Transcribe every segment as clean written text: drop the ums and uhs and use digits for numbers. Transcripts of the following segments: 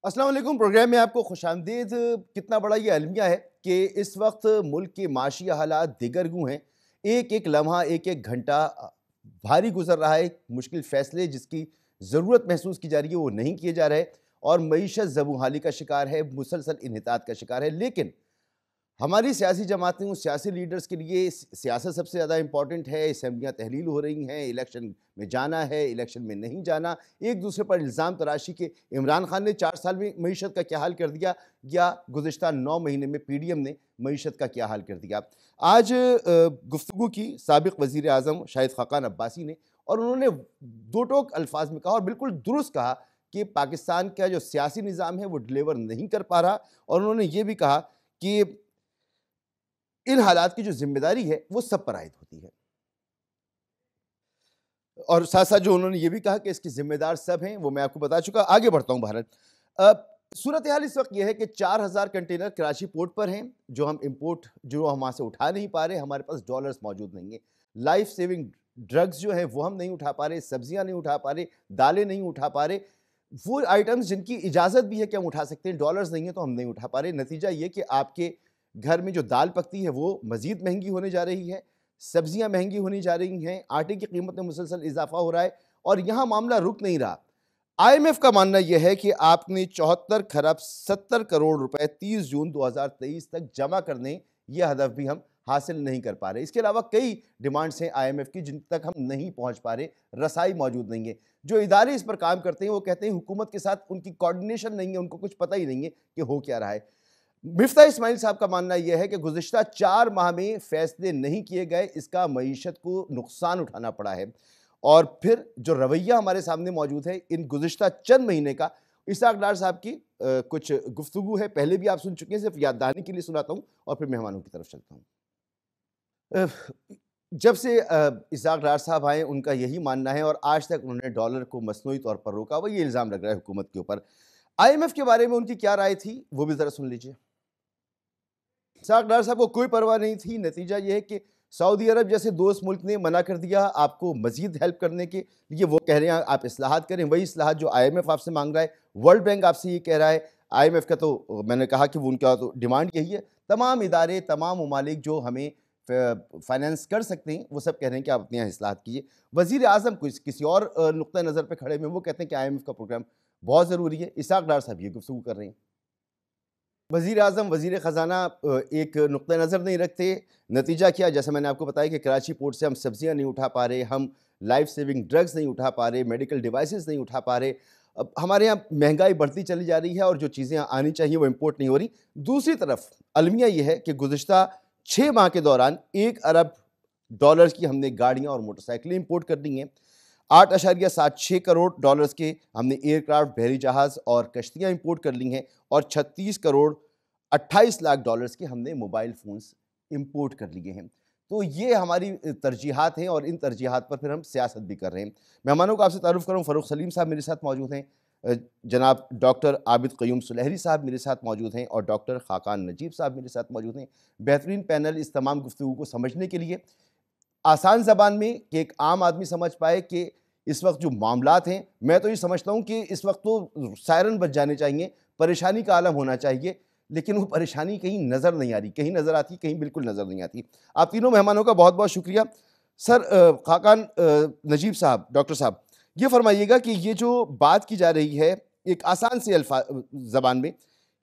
अस्सलाम वालेकुम। प्रोग्राम में आपको खुशामदीद। कितना बड़ा ये अलमिया है कि इस वक्त मुल्क के माशी हालात दिगरगू हैं। एक एक लम्हा, एक एक घंटा भारी गुजर रहा है। मुश्किल फ़ैसले जिसकी ज़रूरत महसूस की जा रही है वो नहीं किए जा रहे, और मईशत ज़बूहाली का शिकार है, मुसलसल इन्हितात का शिकार है। लेकिन हमारी सियासी जमातें, उन सियासी लीडर्स के लिए सियासत सबसे ज़्यादा इंपॉर्टेंट है। असम्बलियाँ तहलील हो रही हैं, इलेक्शन में जाना है, इलेक्शन में नहीं जाना, एक दूसरे पर इल्ज़ाम तराशी के इमरान खान ने 4 साल में मईशत का क्या हाल कर दिया, या गुज़िश्ता 9 महीने में पीडीएम ने मईशत का क्या हाल कर दिया। आज गुफ्तगू की साबिक़ वज़ीर आज़म शाहिद खाकान अब्बासी ने, और उन्होंने दो टोक अल्फाज में कहा और बिल्कुल दुरुस्त कहा कि पाकिस्तान का जो सियासी निज़ाम है वो डिलीवर नहीं कर पा रहा, और उन्होंने ये भी कहा कि इन हालात की जो ज़िम्मेदारी है वो सब पर आयद होती है। और साथ-साथ जो उन्होंने ये भी कहा कि इसके ज़िम्मेदार सब हैं, वो मैं आपको बता चुका। आगे बढ़ता हूँ बहरहाल। सूरत-ए-हाल इस वक़्त ये है कि 4000 कंटेनर कराची पोर्ट पर हैं, जो हम वहाँ से उठा नहीं पा रहे, हमारे पास डॉलर्स मौजूद नहीं है। लाइफ सेविंग ड्रग्स जो हैं वो हम नहीं उठा पा रहे, सब्जियाँ नहीं उठा पा रहे, दालें नहीं उठा पा रहे। वो आइटम्स जिनकी इजाज़त भी है कि हम उठा सकते हैं, डॉलर्स नहीं है तो हम नहीं उठा पा रहे। नतीजा ये कि आपके घर में जो दाल पकती है वो मज़ीद महँगी होने जा रही है, सब्जियाँ महँगी होनी जा रही हैं, आटे की कीमत में मुसलसल इज़ाफ़ा हो रहा है, और यहाँ मामला रुक नहीं रहा। आईएमएफ का मानना यह है कि आपने 74 खरब 70 करोड़ रुपए 30 जून 2023 तक जमा करने, यह हदफ भी हम हासिल नहीं कर पा रहे। इसके अलावा कई डिमांड्स हैं आईएमएफ की जिन तक हम नहीं पहुँच पा रहे, रसाई मौजूद नहीं है। जो इदारे इस पर काम करते हैं वो कहते हैं हुकूमत के साथ उनकी कोऑर्डिनेशन नहीं है, उनको कुछ पता ही नहीं है कि हो क्या रहा है। मिफ्ता इस्माइल साहब का मानना यह है कि गुज़िश्ता 4 माह में फैसले नहीं किए गए, इसका मईशत को नुकसान उठाना पड़ा है। और फिर जो रवैया हमारे सामने मौजूद है इन गुज़िश्ता चंद महीने का, इसहाक डार साहब की कुछ गुफ्तगू है, पहले भी आप सुन चुके हैं, सिर्फ याद दहानी के लिए सुनाता हूँ और फिर मेहमानों की तरफ चलता हूँ। अ, जब से इसहाक डार साहब आए उनका यही मानना है, और आज तक उन्होंने डॉलर को मसनूई तौर पर रोका, वो ये इल्ज़ाम लग रहा है हुकूमत के ऊपर। आईएमएफ के बारे में उनकी क्या राय थी, वो भी ज़रा सुन लीजिए। इसहाक डार साहब को कोई परवाह नहीं थी। नतीजा ये है कि सऊदी अरब जैसे दोस्त मुल्क ने मना कर दिया आपको मज़ीद हेल्प करने के लिए। वो कह रहे हैं आप इस्लाहात करें, वही इस्लाहात जो आईएमएफ आपसे मांग रहा है, वर्ल्ड बैंक आपसे ये कह रहा है। आईएमएफ का तो मैंने कहा कि वो उनका तो डिमांड यही है। तमाम इदारे, तमाम ममालिक जो हमें फाइनेंस कर सकते हैं, वो सब कह रहे हैं कि आप अपने यहाँ इस्लाहात कीजिए। वज़ीर आज़म किसी और नुक्ता नज़र पर खड़े हुए, वो कहते हैं कि आईएमएफ का प्रोग्राम बहुत ज़रूरी है। इसहाक डार साहब ये गुफ्तगू कर रहे हैं। वज़ीर आज़म, वज़ीर ख़ज़ाना एक नुक्ता नज़र नहीं रखते। नतीजा क्या, जैसा मैंने आपको बताया कि कराची पोर्ट से हम सब्ज़ियाँ नहीं उठा पा रहे, हम लाइफ सेविंग ड्रग्स नहीं उठा पा रहे, मेडिकल डिवाइसेस नहीं उठा पा रहे। अब हमारे यहाँ महंगाई बढ़ती चली जा रही है और जो चीज़ें आनी चाहिए वो इम्पोर्ट नहीं हो रही। दूसरी तरफ अलमिया ये है कि गुज़िश्ता 6 माह के दौरान 1 अरब डॉलर्स की हमने गाड़ियाँ और मोटरसाइकिलें इम्पोर्ट कर दी हैं। 8.76 करोड़ डॉलर्स के हमने एयरक्राफ्ट, बहरी जहाज़ और कश्तियाँ इंपोर्ट कर ली हैं, और 36 करोड़ 28 लाख डॉलर्स के हमने मोबाइल फ़ोन्स इंपोर्ट कर लिए हैं। तो ये हमारी तरजीहात हैं, और इन तरजीहात पर फिर हम सियासत भी कर रहे हैं। मेहमानों को आपसे तारुफ़ करूँ, फ़ारूक सलीम साहब मेरे साथ मौजूद हैं, जनाब डॉक्टर आबिद क़य्यूम सुलहरी साहब मेरे साथ मौजूद हैं, और डॉक्टर खाकान नजीब साहब मेरे साथ मौजूद हैं। बेहतरीन पैनल इस तमाम गुफ्तगू को समझने के लिए, आसान ज़बान में कि एक आम आदमी समझ पाए कि इस वक्त जो मामलात हैं, मैं तो ये समझता हूँ कि इस वक्त तो सायरन बज जाने चाहिए, परेशानी का आलम होना चाहिए, लेकिन वो परेशानी कहीं नज़र नहीं आ रही, कहीं नज़र आती, कहीं बिल्कुल नज़र नहीं आती। आप तीनों मेहमानों का बहुत बहुत शुक्रिया। सर, खाकान नजीब साहब, डॉक्टर साहब, ये फरमाइएगा कि ये जो बात की जा रही है एक आसान से ज़बान में,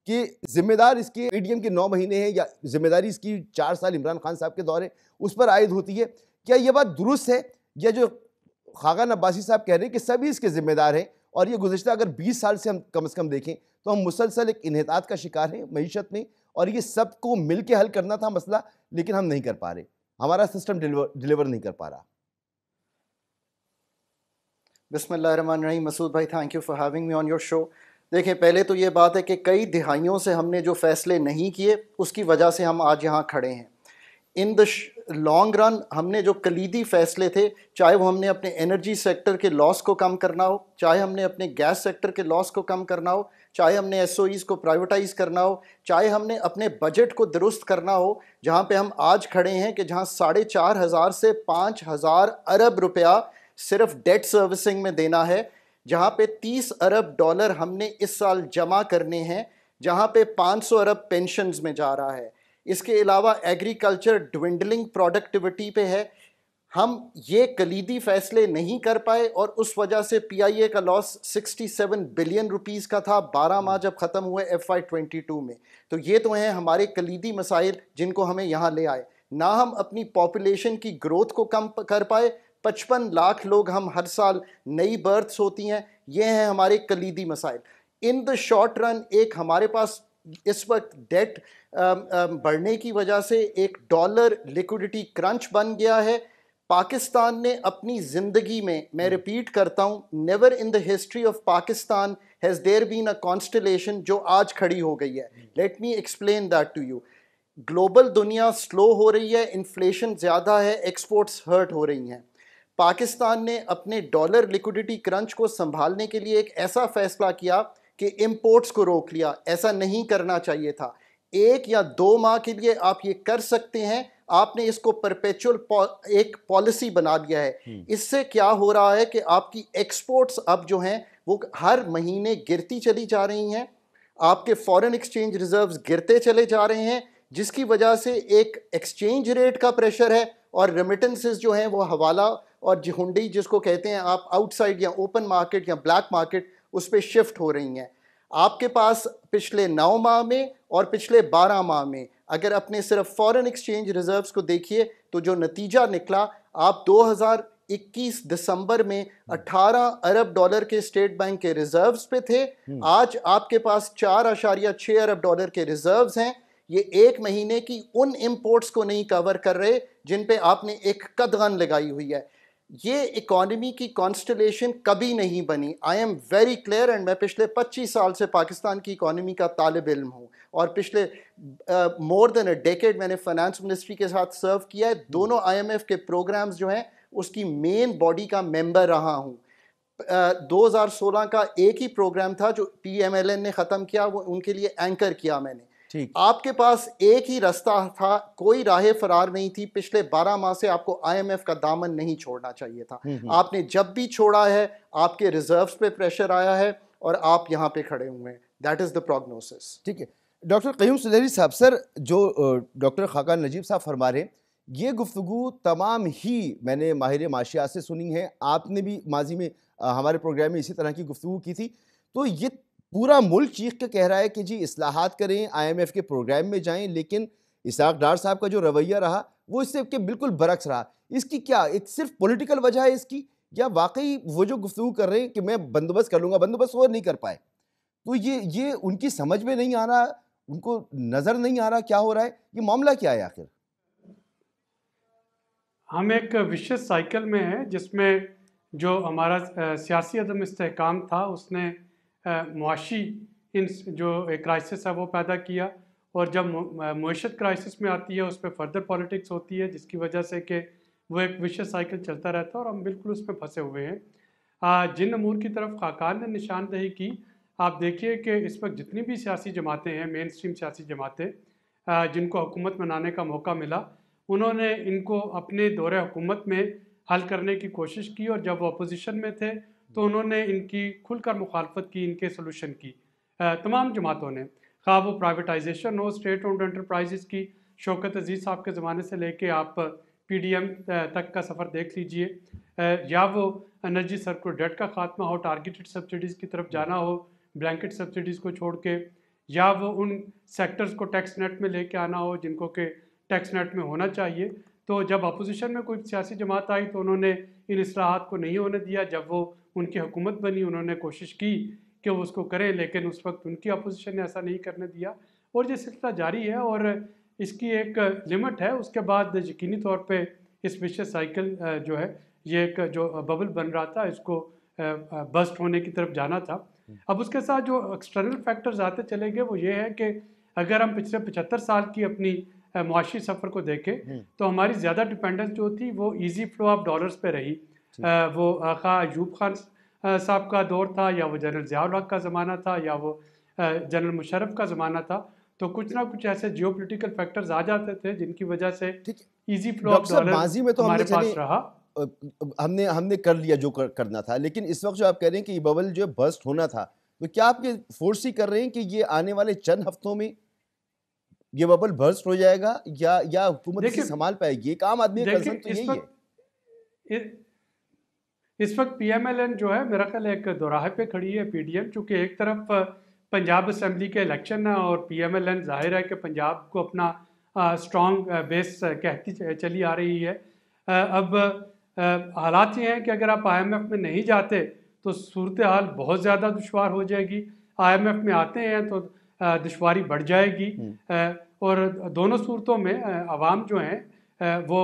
कि ज़िम्मेदार इसके पीडीएम के 9 महीने हैं, या ज़िम्मेदारी इसकी 4 साल इमरान खान साहब के दौर है उस पर आयद होती है। क्या ये बात दुरुस्त है, या जो खाकान अब्बासी साहब कह रहे हैं कि सभी इसके ज़िम्मेदार हैं, और ये गुज़िश्ता अगर 20 साल से हम कम से कम देखें तो हम मुसलसल एक इन्हितात का शिकार हैं मईशत में, और ये सबको मिल के हल करना था मसला, लेकिन हम नहीं कर पा रहे, हमारा सिस्टम डिलीवर नहीं कर पा रहा। बिस्मिल्लाहिर्रहमानिर्रहीम। मसूद भाई, thank you for having me on your show. देखिए, पहले तो ये बात है कि कई दिहाइयों से हमने जो फ़ैसले नहीं किए उसकी वजह से हम आज यहाँ खड़े हैं। इन द लॉन्ग रन हमने जो कलीदी फ़ैसले थे, चाहे वो हमने अपने एनर्जी सेक्टर के लॉस को कम करना हो, चाहे हमने अपने गैस सेक्टर के लॉस को कम करना हो, चाहे हमने एसओईज़ को प्राइवेटाइज़ करना हो, चाहे हमने अपने बजट को दुरुस्त करना हो, जहाँ पे हम आज खड़े हैं कि जहाँ 4,500 से 5,000 अरब रुपया सिर्फ डेट सर्विसिंग में देना है, जहाँ पे 30 अरब डॉलर हमने इस साल जमा करने हैं, जहाँ पे 500 अरब पेंशन्स में जा रहा है। इसके अलावा एग्रीकल्चर ड्विंडलिंग प्रोडक्टिविटी पे है। हम ये कलीदी फैसले नहीं कर पाए और उस वजह से पीआईए का लॉस 67 बिलियन रुपीस का था 12 माह जब ख़त्म हुए FY22 में। तो ये तो हैं हमारे कलीदी मसाइल जिनको हमें यहाँ ले आए। ना हम अपनी पॉपुलेशन की ग्रोथ को कम कर पाए, 55 लाख लोग हम हर साल नई बर्थ्स होती हैं, ये हैं हमारे कलीदी मसाइल। इन द शॉर्ट रन एक हमारे पास इस वक्त डेट बढ़ने की वजह से एक डॉलर लिक्विडिटी क्रंच बन गया है। पाकिस्तान ने अपनी ज़िंदगी में, मैं रिपीट करता हूँ, never in the history of Pakistan has there been a constellation जो आज खड़ी हो गई है। Let me explain that to you. Global दुनिया स्लो हो रही है, इन्फ्लेशन ज़्यादा है, एक्सपोर्ट्स हर्ट हो रही हैं। पाकिस्तान ने अपने डॉलर लिक्विडिटी क्रंच को संभालने के लिए एक ऐसा फैसला किया कि इंपोर्ट्स को रोक लिया। ऐसा नहीं करना चाहिए था। 1 या 2 माह के लिए आप ये कर सकते हैं, आपने इसको परपेचुअल एक पॉलिसी बना दिया है। इससे क्या हो रहा है कि आपकी एक्सपोर्ट्स अब जो हैं वो हर महीने गिरती चली जा रही हैं, आपके फॉरेन एक्सचेंज रिजर्व्स गिरते चले जा रहे हैं, जिसकी वजह से एक एक्सचेंज रेट का प्रेशर है और रेमिटेंसेस जो हैं वो हवाला और हुंडी जिसको कहते हैं आप, आउटसाइड या ओपन मार्केट या ब्लैक मार्केट, उस पर शिफ्ट हो रही हैं। आपके पास पिछले 9 माह में और पिछले 12 माह में अगर अपने सिर्फ फॉरेन एक्सचेंज रिजर्व्स को देखिए तो जो नतीजा निकला, आप 2021 दिसंबर में 18 अरब डॉलर के स्टेट बैंक के रिजर्व्स पे थे। आज आपके पास 4.6 अरब डॉलर के रिजर्व्स हैं। ये 1 महीने की उन इंपोर्ट्स को नहीं कवर कर रहे जिन पे आपने एक कदगन लगाई हुई है। ये इकॉनमी की कॉन्स्टलेशन कभी नहीं बनी। I am very clear and मैं पिछले 25 साल से पाकिस्तान की इकॉनमी का तालिब इल्म हूँ और पिछले मोर देन अ डेकेड मैंने फाइनेंस मिनिस्ट्री के साथ सर्व किया है। दोनों IMF के प्रोग्राम्स जो हैं उसकी मेन बॉडी का मेंबर रहा हूँ। 2016 का एक ही प्रोग्राम था जो PMLN ने ख़त्म किया, वो उनके लिए एंकर किया मैंने। आपके पास एक ही रास्ता था, कोई राह फरार नहीं थी। पिछले 12 माह से आपको IMF का दामन नहीं छोड़ना चाहिए था। आपने जब भी छोड़ा है आपके रिजर्व्स पे प्रेशर आया है और आप यहाँ पे खड़े हुए हैं। That is the prognosis. ठीक है डॉक्टर क़य्यूम सुलहरी साहब, सर जो डॉक्टर खाकान नजीब साहब फरमा रहे हैं, ये गुफ्तगू तमाम ही मैंने माहिर माशियात से सुनी है। आपने भी माजी में हमारे प्रोग्राम में इसी तरह की गुफ्तगू की थी। तो ये पूरा मुल्क चीख के कह रहा है कि जी इस्लाहात करें, IMF के प्रोग्राम में जाएं, लेकिन इसाक डार साहब का जो रवैया रहा वो इससे के बिल्कुल बरक्स रहा। इसकी क्या एक सिर्फ पॉलिटिकल वजह है इसकी, या वाकई वो जो गुफ्तगू कर रहे हैं कि मैं बंदोबस्त कर लूँगा, बंदोबस्त वो नहीं कर पाए? तो ये उनकी समझ में नहीं आ रहा, उनको नज़र नहीं आ रहा क्या हो रहा है, ये मामला क्या है आखिर? हम एक विशेष साइकिल में हैं जिसमें जो हमारा सियासी अदम इस्तेहकाम था उसने मुआशी इन जो क्राइसिस है वो पैदा किया, और जब मुआशत क्राइसिस में आती है उस पर फर्दर पॉलिटिक्स होती है, जिसकी वजह से कि वो एक विशेष साइकिल चलता रहता है और हम बिल्कुल उसमें फंसे हुए हैं। जिन अमूर की तरफ खाकान ने निशानदही की, आप देखिए कि इस वक्त जितनी भी सियासी जमातें हैं, मेन स्ट्रीम सियासी जमातें जिनको हुकूमत बनाने का मौका मिला, उन्होंने इनको अपने दौरे हुकूमत में हल करने की कोशिश की, और जब वो अपोजिशन में थे तो उन्होंने इनकी खुलकर मुखालफत की, इनके सोल्यूशन की। तमाम जमातों ने, खा वो प्राइवेटाइजेशन हो, स्टेट ओन्ड एंटरप्राइजेस की, शौकत अजीज़ साहब के ज़माने से लेके आप PDM तक का सफ़र देख लीजिए, या वो एनर्जी सर्कुलर डेट का खात्मा हो, टारगेटेड सब्सिडीज़ की तरफ जाना हो, ब्लैंकेट सब्सिडीज़ को छोड़ के, या वो उन सेक्टर्स को टैक्स नेट में लेके आना हो जिनको कि टैक्स नेट में होना चाहिए। तो जब अपोजिशन में कोई सियासी जमात आई तो उन्होंने इन इस्लाहात को नहीं होने दिया। जब वो उनकी हुकूमत बनी उन्होंने कोशिश की कि वो उसको करें, लेकिन उस वक्त उनकी अपोजिशन ने ऐसा नहीं करने दिया, और ये सिलसिला जारी है और इसकी एक लिमिट है। उसके बाद यकीनी तौर पे इस विशेष साइकिल जो है, ये एक जो बबल बन रहा था, इसको बस्ट होने की तरफ जाना था। अब उसके साथ जो एक्सटर्नल फैक्टर्स आते चले गए वो ये है कि अगर हम पिछले 75 साल की अपनी मुआशी सफ़र को देखें तो हमारी ज़्यादा डिपेंडेंस जो थी वो इजी फ्लो ऑफ डॉलर्स पे रही। वो खा अयूब खान साहब का दौर था, या वो जनरल ज़ियाउल हक का ज़माना था, या वो जनरल मुशर्रफ का ज़माना था, तो कुछ ना कुछ ऐसे जियोपॉलिटिकल फैक्टर्स आ जाते थे जिनकी वजह से इजी फ्लो ऑफ डॉलर हमारे पास रहा। हमने हमने कर लिया जो करना था, लेकिन इस वक्त जो आप कह रहे हैं कि ये बबल जो बर्स्ट होना था, तो क्या आपके फोर्स ही कर रहे हैं कि ये आने वाले चंद हफ्तों में ये बबल बर्स्ट हो जाएगा, या हुकूमत इसे देखिए संभाल पाएगी? एक आम आदमी का कंसर्न देखिए तो यही है। इस वक्त पीएमएलएन जो है मेरा ख्याल एक दोराहे पे खड़ी है पीडीएम, चूंकि एक तरफ पंजाब असेंबली के इलेक्शन है और पीएमएलएन जाहिर है कि पंजाब को अपना स्ट्रॉन्ग बेस कहती चली आ रही है। अब हालात ये हैं कि अगर आप आईएमएफ में नहीं जाते तो सूरत हाल बहुत ज़्यादा दुश्वार हो जाएगी, आईएमएफ में आते हैं तो दुश्वारी बढ़ जाएगी। और दोनों सूरतों में आवाम जो हैं वो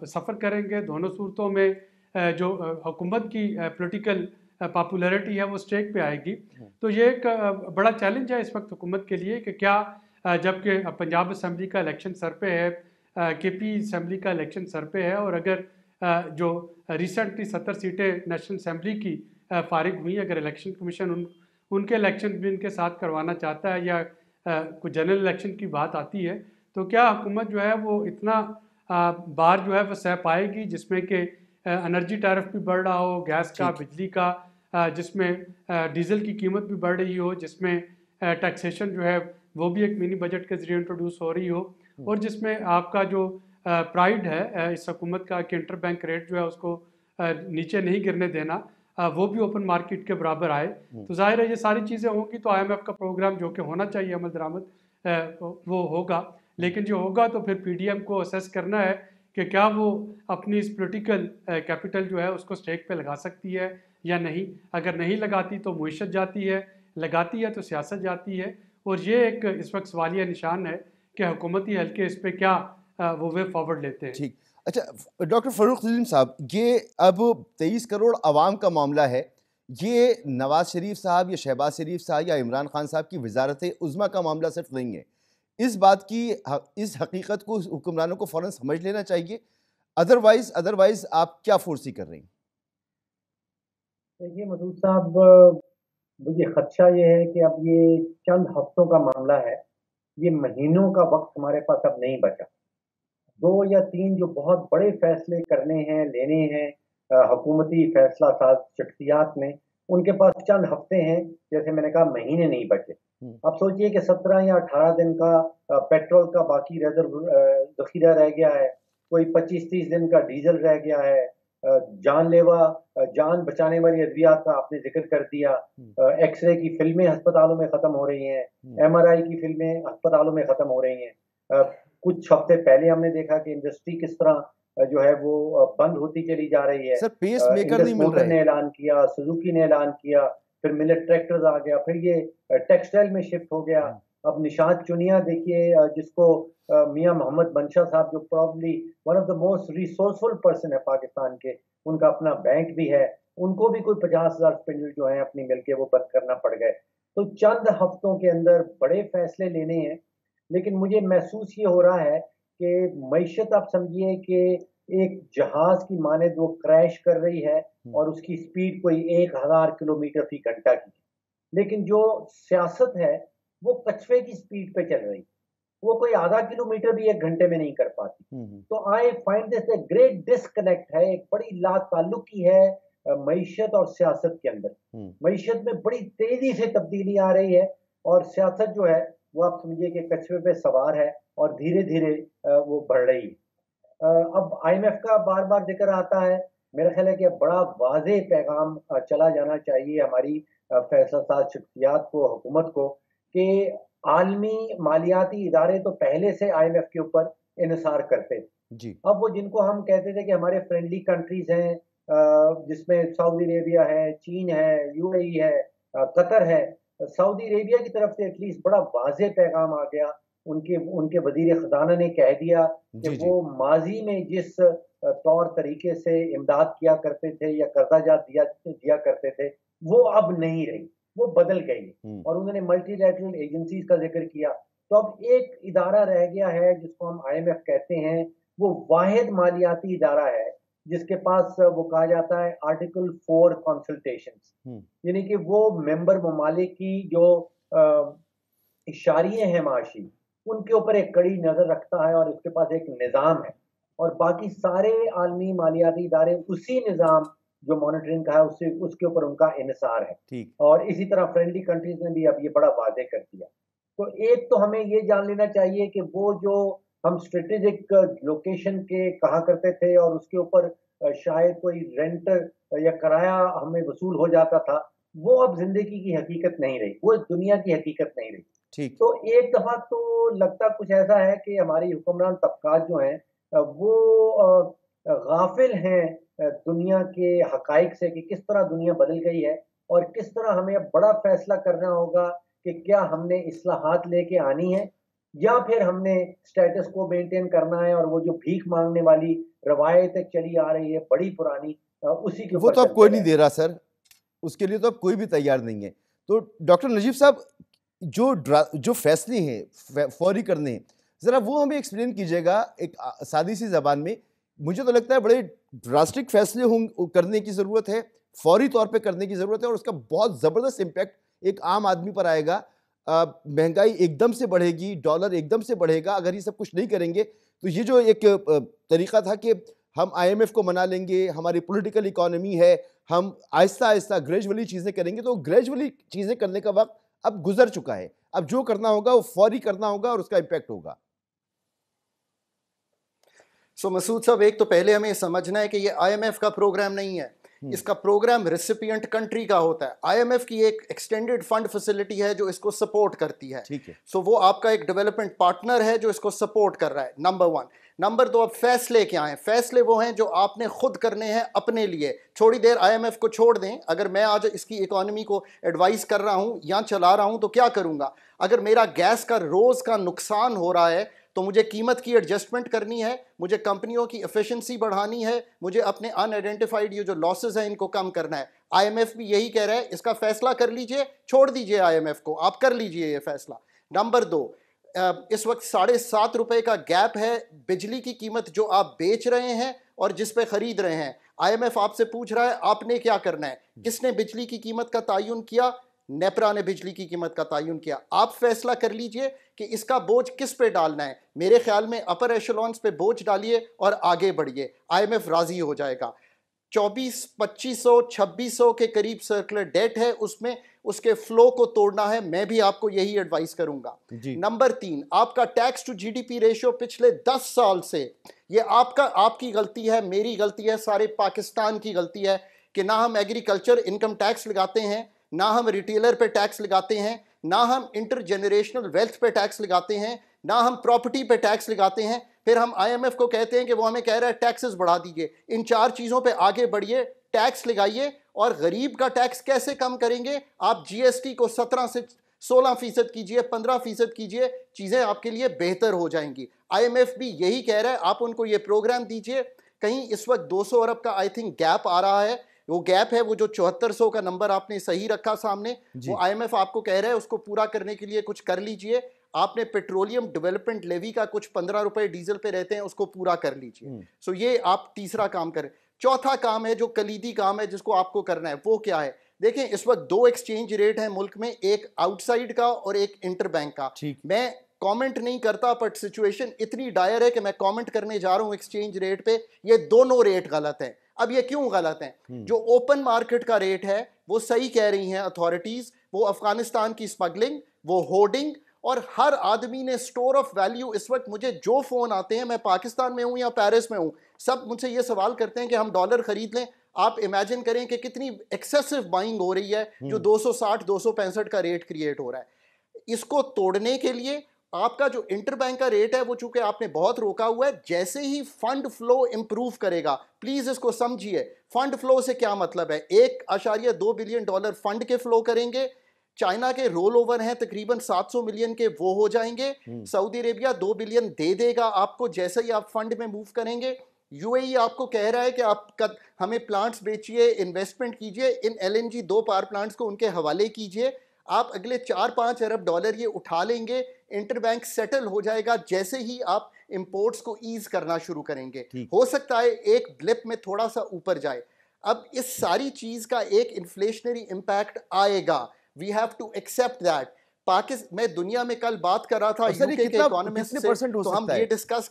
सफ़र करेंगे, दोनों सूरतों में जो हुकूमत की पॉलिटिकल पॉपुलैरिटी है वो स्टेक पे आएगी। तो ये एक बड़ा चैलेंज है इस वक्त हुकूमत के लिए कि क्या जबकि पंजाब असम्बली का इलेक्शन सर पे है, केपी असम्बली का इलेक्शन सर पे है, और अगर जो रिसेंटली 70 सीटें नेशनल असम्बली की फारिग हुई, अगर इलेक्शन कमीशन उनके इलेक्शन भी इनके साथ करवाना चाहता है या कोई जनरल इलेक्शन की बात आती है, तो क्या हुकूमत जो है वो इतना बार जो है वो सह पाएगी जिसमें कि एनर्जी टैरिफ भी बढ़ रहा हो, गैस का, बिजली का, जिसमें डीजल की कीमत भी बढ़ रही हो, जिसमें टैक्सेशन जो है वो भी एक मिनी बजट के जरिए इंट्रोड्यूस हो रही हो, और जिसमें आपका जो प्राइड है इस हुकूमत का कि इंटर बैंक रेट जो है उसको नीचे नहीं गिरने देना, वो भी ओपन मार्केट के बराबर आए, तो जाहिर है ये सारी चीज़ें होंगी तो आईएमएफ का प्रोग्राम जो कि होना चाहिए अमल दरामद वो होगा। लेकिन जो होगा तो फिर पीडीएम को असेस करना है कि क्या वो अपनी इस पॉलिटिकल कैपिटल जो है उसको स्टेक पे लगा सकती है या नहीं। अगर नहीं लगाती तो मुइशत जाती है, लगाती है तो सियासत जाती है, और ये एक इस वक्त सवालिया निशान है कि हुकूमती हल्के इस पर क्या वो वे फॉरवर्ड लेते हैं। ठीक। अच्छा डॉक्टर फ़रूख सलीम साहब, ये अब 23 करोड़ आवाम का मामला है, ये नवाज शरीफ साहब या शहबाज शरीफ साहब या इमरान खान साहब की वजारत उज़्मा का मामला सिर्फ नहीं है। इस बात की इस हकीकत को हुक्मरानों को फ़ौरन समझ लेना चाहिए, अदरवाइज आप क्या फोर्सी कर रही हैं? देखिए मसूद साहब, मुझे खदशा ये है कि अब ये चंद हफ्तों का मामला है, ये महीनों का वक्त हमारे पास अब नहीं बचा। 2 या 3 जो बहुत बड़े फैसले करने हैं, लेने हैं हुकूमती फैसला साज शख्सियात में, उनके पास चंद हफ्ते हैं, जैसे मैंने कहा महीने नहीं बचे। अब सोचिए कि 17 या 18 दिन का पेट्रोल का बाकी रिजर्व ज़ख़ीरा रह गया है, कोई 25-30 दिन का डीज़ल रह गया है, जानलेवा जान बचाने वाली अद्वियात का आपने ज़िक्र कर दिया, एक्स-रे की फ़िल्में अस्पतालों में ख़त्म हो रही हैं, एमआरआई की फ़िल्में अस्पतालों में ख़त्म हो रही हैं। कुछ हफ्ते पहले हमने देखा कि इंडस्ट्री किस तरह जो है वो बंद होती चली जा रही है। सर पेस मेकर नहीं मिल मोटर रहे। ने ऐलान किया, सुजुकी ने ऐलान किया, फिर मिलेट ट्रैक्टर्स आ गया, फिर ये टेक्सटाइल में शिफ्ट हो गया। अब निशात चुनिया देखिए, जिसको मियां मोहम्मद बनशा साहब जो probably one of the most resourceful person है पाकिस्तान के, उनका अपना बैंक भी है, उनको भी कोई 50,000 स्पिंडल जो है अपनी मिल के वो बंद करना पड़ गए। तो चंद हफ्तों के अंदर बड़े फैसले लेने हैं, लेकिन मुझे महसूस ये हो रहा है कि मईशत आप समझिए कि एक जहाज की मानद वो क्रैश कर रही है और उसकी स्पीड कोई 1000 किलोमीटर फी घंटा की, लेकिन जो सियासत है वो कछुए की स्पीड पे चल रही, वो कोई आधा किलोमीटर भी 1 घंटे में नहीं कर पाती। तो I find this a great disconnect है, एक बड़ी लाताल्लुकी है मईशत और सियासत के अंदर। मईशत में बड़ी तेजी से तब्दीली आ रही है और सियासत जो है वो आप समझिए कि कछुए पे सवार है और धीरे धीरे वो बढ़ रही है। अब आईएमएफ का बार बार जिक्र आता है, मेरा ख्याल है कि बड़ा वाज़ेह पैगाम चला जाना चाहिए हमारी फैसला साज शख्सियात को, हुकूमत को, कि आलमी मालियाती इदारे तो पहले से आईएमएफ के ऊपर इन्हिसार करते थे। अब वो जिनको हम कहते थे कि हमारे फ्रेंडली कंट्रीज हैं, जिसमें सऊदी अरेबिया है, चीन है, यूएई है, कतर है, सऊदी अरेबिया की तरफ से एटलीस्ट बड़ा वाज़ेह पैगाम आ गया। उनके उनके वज़ीर ख़ज़ाना ने कह दिया कि वो माज़ी में जिस तौर तरीके से इमदाद किया करते थे या कर्जा जात दिया करते थे, वो अब नहीं रही, वो बदल गई। और उन्होंने मल्टीलैटरल एजेंसीज का जिक्र किया। तो अब एक इदारा रह गया है जिसको हम आईएमएफ कहते हैं, वो वाहिद मालियाती इदारा है जिसके पास वो कहा जाता है आर्टिकल 4 कंसल्टेशंस, यानी कि वो मेंबर ममालिक की जो इशारिये हैं माशी, उनके ऊपर एक कड़ी नजर रखता है और उसके पास एक निज़ाम है। और बाकी सारे आलमी मालियाती इदारे उसी निज़ाम जो मॉनिटरिंग का है उसके ऊपर उनका इन्हिसार है। ठीक। और इसी तरह फ्रेंडली कंट्रीज ने भी अब ये बड़ा वादे कर दिया। तो एक तो हमें ये जान लेना चाहिए कि वो जो हम स्ट्रेटेजिक लोकेशन के कहा करते थे और उसके ऊपर शायद कोई रेंट या किराया हमें वसूल हो जाता था, वो अब जिंदगी की हकीकत नहीं रही, वो दुनिया की हकीकत नहीं रही। ठीक। तो एक दफा तो लगता कुछ ऐसा है कि हमारी हुक्मरान तबकात जो हैं वो गाफिल हैं दुनिया के हकाइक से कि किस तरह दुनिया बदल गई है और किस तरह हमें अब बड़ा फैसला करना होगा कि क्या हमने इस्लाहात लेके आनी है या फिर हमने स्टेटस को मेंटेन करना है और वो जो भीख मांगने वाली रवायत एक चली आ रही है बड़ी पुरानी उसी के वो ऊपर तो अब चलते कोई नहीं रहें। दे रहा सर, उसके लिए तो अब कोई भी तैयार नहीं है। तो डॉक्टर नजीब साहब, जो फैसले हैं फौरी करने हैं, ज़रा वो हमें एक्सप्लेन कीजिएगा एक सादी सी ज़बान में। मुझे तो लगता है बड़े ड्रास्टिक फैसले करने की ज़रूरत है, फौरी तौर पे करने की ज़रूरत है और उसका बहुत ज़बरदस्त इम्पैक्ट एक आम आदमी पर आएगा। महंगाई एकदम से बढ़ेगी, डॉलर एकदम से बढ़ेगा अगर ये सब कुछ नहीं करेंगे। तो ये जो एक तरीका था कि हम IMF को मना लेंगे, हमारी पॉलिटिकल इकोनॉमी है, हम आहिस्ता आहिस्ता ग्रेजुअली चीज़ें करेंगे, तो ग्रेजुअली चीज़ें करने का वक्त अब गुजर चुका है। अब जो करना होगा वो फौरी करना होगा और उसका इम्पैक्ट होगा। मसूद साहब, एक तो पहले हमें समझना है कि ये IMF का प्रोग्राम नहीं है, इसका प्रोग्राम रेसिपिएंट कंट्री का होता है। IMF की एक एक्सटेंडेड फंड फैसिलिटी है जो इसको सपोर्ट करती है। ठीक है। वो आपका एक डेवलपमेंट पार्टनर है जो इसको सपोर्ट कर रहा है, नंबर 1। नंबर 2, अब फैसले क्या हैं? फैसले वो हैं जो आपने खुद करने हैं अपने लिए। थोड़ी देर IMF को छोड़ दें, अगर मैं आज इसकी इकोनॉमी को एडवाइस कर रहा हूं या चला रहा हूं तो क्या करूंगा? अगर मेरा गैस का रोज का नुकसान हो रहा है तो मुझे कीमत की एडजस्टमेंट करनी है, मुझे कंपनियों की एफिशिएंसी बढ़ानी है, मुझे अपने अनआइडेंटिफाइड ये जो लॉसेस हैं इनको कम करना है। IMF भी यही कह रहा है, इसका फैसला कर लीजिए, छोड़ दीजिए IMF को, आप कर लीजिए ये फैसला। नंबर 2, इस वक्त 7.5 रुपए का गैप है बिजली की कीमत जो आप बेच रहे हैं और जिस पे खरीद रहे हैं। IMF आपसे पूछ रहा है आपने क्या करना है। किसने बिजली की कीमत का तायुन किया? नेपरा ने बिजली की कीमत का तायुन किया। आप फैसला कर लीजिए कि इसका बोझ किस पे डालना है। मेरे ख्याल में अपर एशेलॉन्स पे बोझ डालिए और आगे बढ़िए, IMF राजी हो जाएगा। 2400-2500 2600 के करीब सर्कुलर डेट है, उसमें उसके फ्लो को तोड़ना है। मैं भी आपको यही एडवाइस करूंगा। नंबर 3, आपका टैक्स टू GDP रेशियो पिछले 10 साल से, ये आपकी गलती है, मेरी गलती है, सारे पाकिस्तान की गलती है कि ना हम एग्रीकल्चर इनकम टैक्स लगाते हैं, ना हम रिटेलर पे टैक्स लगाते हैं, ना हम इंटरजेनरेशनल वेल्थ पे टैक्स लगाते हैं, ना हम प्रॉपर्टी पे टैक्स लगाते हैं। फिर हम IMF को कहते हैं कि वो हमें कह रहा है टैक्सेस बढ़ा दीजिए। इन 4 चीज़ों पे आगे बढ़िए, टैक्स लगाइए। और गरीब का टैक्स कैसे कम करेंगे? आप GST को 17 से 16% कीजिए, 15% कीजिए, चीज़ें आपके लिए बेहतर हो जाएंगी। IMF भी यही कह रहा है, आप उनको ये प्रोग्राम दीजिए। कहीं इस वक्त 200 अरब का आई थिंक गैप आ रहा है, वो गैप है, वो जो 7400 का नंबर आपने सही रखा सामने, वो IMF आपको कह रहा है उसको पूरा करने के लिए कुछ कर लीजिए। आपने पेट्रोलियम डेवलपमेंट लेवी का कुछ 15 रुपए डीजल पे रहते हैं, उसको पूरा कर लीजिए। ये आप तीसरा काम करें। चौथा काम है जो कलीदी काम है जिसको आपको करना है, वो क्या है? देखें, इस वक्त 2 एक्सचेंज रेट हैं मुल्क में, एक आउटसाइड का और एक इंटरबैंक का। मैं कमेंट नहीं करता, बट सिचुएशन इतनी डायर है कि मैं कमेंट करने जा रहा हूं एक्सचेंज रेट पे। ये दोनों रेट गलत हैं। अब ये क्यों गलत हैं? जो ओपन मार्केट का रेट है वो सही कह रही हैं अथॉरिटीज, वो अफगानिस्तान की स्मगलिंग, वो होर्डिंग, और हर आदमी ने स्टोर ऑफ वैल्यू। इस वक्त मुझे जो फोन आते हैं, मैं पाकिस्तान में हूं या पेरिस में हूं, सब मुझसे ये सवाल करते हैं कि हम डॉलर खरीद लें। आप इमेजिन करें कि कितनी एक्सेसिव बाइंग हो रही है, जो 260-265 का रेट क्रिएट हो रहा है। इसको तोड़ने के लिए आपका जो इंटरबैंक का रेट है वो चूंकि आपने बहुत रोका हुआ है, जैसे ही फंड फ्लो इंप्रूव करेगा, प्लीज इसको समझिए। फंड फ्लो से क्या मतलब है? 1.2 बिलियन डॉलर फंड के फ्लो करेंगे। चाइना के रोल ओवर हैं तकरीबन 700 मिलियन के, वो हो जाएंगे। सऊदी अरेबिया 2 बिलियन दे देगा आपको जैसे ही आप फंड में मूव करेंगे। UAE आपको कह रहा है कि आप हमें प्लांट्स बेचिए, इन्वेस्टमेंट कीजिए, इन LNG 2 पावर प्लांट्स को उनके हवाले कीजिए। आप अगले 4-5 अरब डॉलर ये उठा लेंगे। इंटरबैंक सेटल हो जाएगा जैसे ही आप इंपोर्ट्स को ईज करना शुरू करेंगे। हो सकता है एक ब्लिप में थोड़ा सा ऊपर जाए। अब इस सारी चीज का एक इन्फ्लेशनरी इंपैक्ट आएगा, we have to accept that. मैं दुनिया में कल बात कर रहा था यूके के इकोनॉमिस्ट से, तो हम ये डिस्कस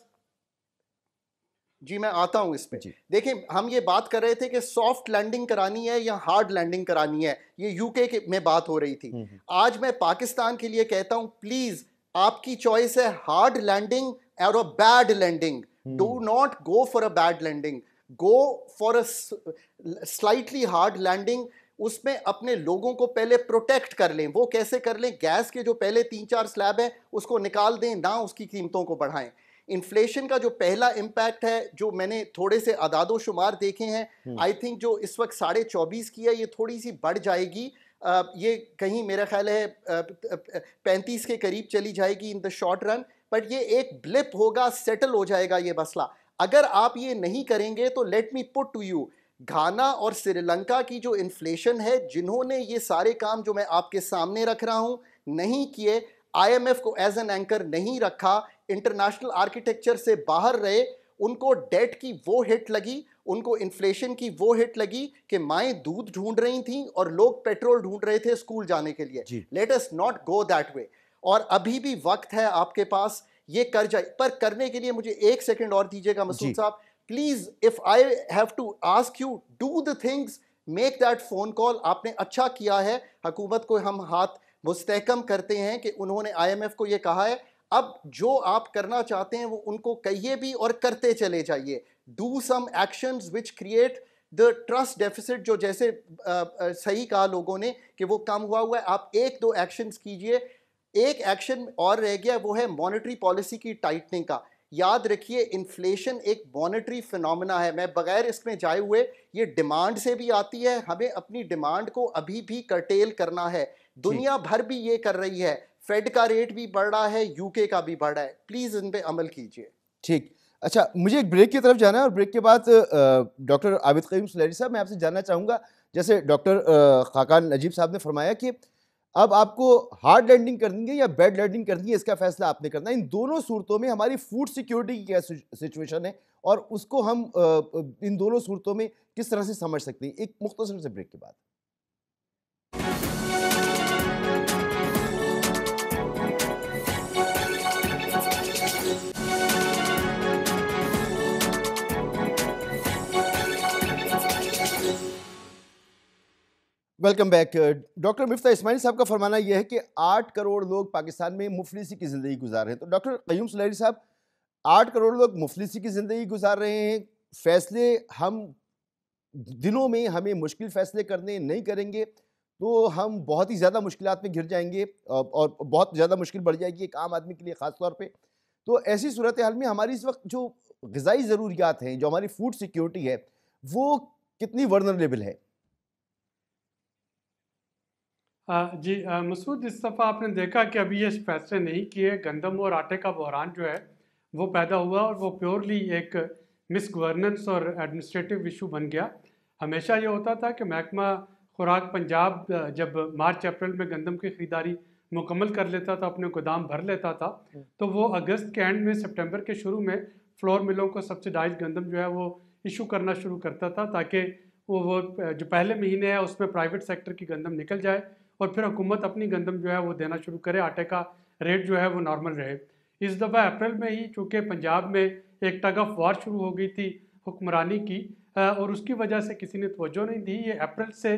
जी मैं आता हूं इस पे। जी। देखिए हम ये बात कर रहे थे कि सॉफ्ट लैंडिंग करानी है या हार्ड लैंडिंग करानी है, ये यूके में बात हो रही थी। आज मैं पाकिस्तान के लिए कहता हूं प्लीज आपकी चॉइस है हार्ड लैंडिंग और a bad landing. Do not go for a bad landing, go for a slightly hard landing. उसमें अपने लोगों को पहले प्रोटेक्ट कर लें। वो कैसे कर लें? गैस के जो पहले 3-4 स्लैब है उसको निकाल दें, ना उसकी कीमतों को बढ़ाएं। इन्फ्लेशन का जो पहला इम्पैक्ट है, जो मैंने थोड़े से अदादो शुमार देखे हैं, आई थिंक जो इस वक्त 24.5 की है, ये थोड़ी सी बढ़ जाएगी। ये कहीं मेरा ख्याल है 35 के करीब चली जाएगी in the short run. But ये एक ब्लिप होगा, सेटल हो जाएगा ये मसला। अगर आप ये नहीं करेंगे तो let me put to you, Ghana और श्रीलंका की जो इन्फ्लेशन है, जिन्होंने ये सारे काम जो मैं आपके सामने रख रहा हूं नहीं किए, आईएमएफ को एज एन एंकर नहीं रखा, इंटरनेशनल आर्किटेक्चर से बाहर रहे, उनको डेट की वो हिट लगी, उनको इन्फ्लेशन की वो हिट लगी कि माएँ दूध ढूंढ रही थीं और लोग पेट्रोल ढूंढ रहे थे स्कूल जाने के लिए। Let us not go that way. और अभी भी वक्त है आपके पास, ये कर जाए। पर करने के लिए मुझे 1 सेकंड और दीजिएगा मसूद साहब please. If I have to ask you, do the things, make that phone call. आपने अच्छा किया है, हुकूमत को हम हाथ मुस्तहकम करते हैं कि उन्होंने आईएमएफ को ये कहा है। अब जो आप करना चाहते हैं वो उनको कहिए भी और करते चले जाइए। Do some actions which create the trust deficit, जो जैसे सही कहा लोगों ने कि वो कम हुआ है। आप 1-2 एक्शंस कीजिए। एक एक्शन और रह गया, वो है मॉनेटरी पॉलिसी की टाइटनिंग का। याद रखिए इन्फ्लेशन एक मॉनेटरी फिनोमेना है। मैं बगैर इसमें जाए हुए, ये डिमांड से भी आती है। हमें अपनी डिमांड को अभी भी कर्टेल करना है। दुनिया भर भी ये कर रही है। फेड का रेट भी बढ़ रहा है, यूके का भी बढ़ रहा है। प्लीज इन पे अमल कीजिए। ठीक। अच्छा, मुझे एक ब्रेक की तरफ जाना है और ब्रेक के बाद डॉक्टर आबिद क़य्यूम सुलैरी साहब, मैं आपसे जानना चाहूँगा, जैसे डॉक्टर खाकान नजीब साहब ने फरमाया कि अब आपको हार्ड लैंडिंग करनी है या बैड लैंडिंग करनी है, इसका फैसला आपने करना है। इन दोनों सूरतों में हमारी फूड सिक्योरिटी की क्या सिचुएशन है और उसको हम इन दोनों सूरतों में किस तरह से समझ सकते हैं? एक मुख्तसर से ब्रेक के बाद। Welcome back. Doctor Miftah Ismail साहब का फरमाना यह है कि 8 करोड़ लोग पाकिस्तान में मुफलिसी की ज़िंदगी गुजार रहे हैं। तो डॉक्टर क़य्यूम सुलैरी साहब, 8 करोड़ लोग मुफलिसी की ज़िंदगी गुजार रहे हैं। फैसले हम दिनों में हमें मुश्किल फैसले करने नहीं करेंगे तो हम बहुत ही ज़्यादा मुश्किलात में घिर जाएंगे और बहुत ज़्यादा मुश्किल बढ़ जाएगी एक आम आदमी के लिए ख़ास तौर पे। तो ऐसी सूरत हाल में हमारी इस वक्त जो ग़िज़ाई ज़रूरियात हैं, जो हमारी फूड सिक्योरिटी है, वो कितनी वर्नरेबल है? जी मसूद, इस दफ़ा आपने देखा कि अभी ये फैसले नहीं किए, गंदम और आटे का बहरान जो है वो पैदा हुआ और वो प्योरली एक मिस गवर्नेंस और एडमिनिस्ट्रेटिव इशू बन गया। हमेशा ये होता था कि महकमा खुराक पंजाब जब मार्च अप्रैल में गंदम की ख़रीदारी मुकम्मल कर लेता था, अपने गोदाम भर लेता था, तो वो अगस्त के एंड में, सितंबर के शुरू में फ्लोर मिलों को सब्सिडाइज गंदम जो है वो इशू करना शुरू करता था, ताकि वो जो पहले महीने है उसमें प्राइवेट सेक्टर की गंदम निकल जाए और फिर हुकूमत अपनी गंदम जो है वो देना शुरू करे, आटे का रेट जो है वो नॉर्मल रहे। इस दफ़ा अप्रैल में ही चूँकि पंजाब में एक टग ऑफ वार शुरू हो गई थी हुक्मरानी की और उसकी वजह से किसी ने तवज्जो नहीं दी। ये अप्रैल से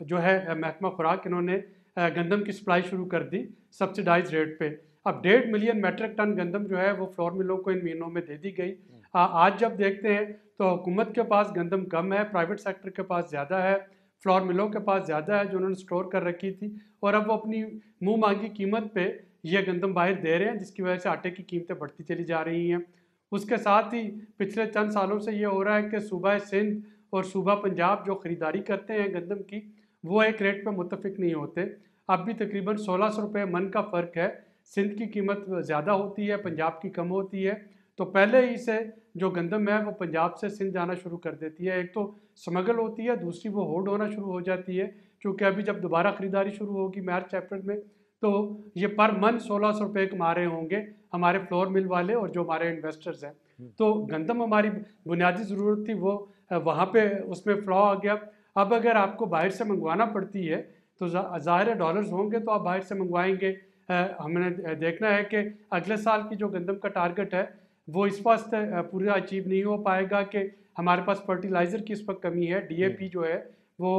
जो है महकमा खुराक, इन्होंने गंदम की सप्लाई शुरू कर दी सब्सिडाइज रेट पे। अब 1.5 मिलियन मेट्रिक टन गंदम जो है वो फ्लोर मिलों को इन महीनों में दे दी गई। आज जब देखते हैं तो हुकूमत के पास गंदम कम है, प्राइवेट सेक्टर के पास ज़्यादा है, फ्लोर मिलों के पास ज़्यादा है जो उन्होंने स्टोर कर रखी थी, और अब वो अपनी मुंह मांगी कीमत पे ये गंदम बाहर दे रहे हैं, जिसकी वजह से आटे की कीमतें बढ़ती चली जा रही हैं। उसके साथ ही पिछले चंद सालों से ये हो रहा है कि सूबा सिंध और सूबा पंजाब जो ख़रीदारी करते हैं गंदम की, वो एक रेट पर मुत्तफिक नहीं होते। अब भी तकरीबन 1600 रुपये मन का फ़र्क है। सिंध की कीमत ज़्यादा होती है, पंजाब की कम होती है। तो पहले ही से जो गंदम है वो पंजाब से सिंध जाना शुरू कर देती है। एक तो स्मगल होती है, दूसरी वो होल्ड होना शुरू हो जाती है, क्योंकि अभी जब दोबारा ख़रीदारी शुरू होगी मार्च अप्रैल में, तो ये पर मन 1600 रुपये कमा रहे होंगे हमारे फ्लोर मिल वाले और जो हमारे इन्वेस्टर्स हैं। तो गंदम हमारी बुनियादी ज़रूरत थी, वो वहाँ पे उसमें फ्लॉ आ गया। अब अगर आपको बाहर से मंगवाना पड़ती है तो ज़ाहिर है डॉलर्स होंगे तो आप बाहर से मंगवाएंगे। हमने देखना है कि अगले साल की जो गंदम का टारगेट है वो इस वास्ते पूरा अचीव नहीं हो पाएगा कि हमारे पास फर्टिलाइज़र की इस वक्त कमी है। डीएपी जो है वो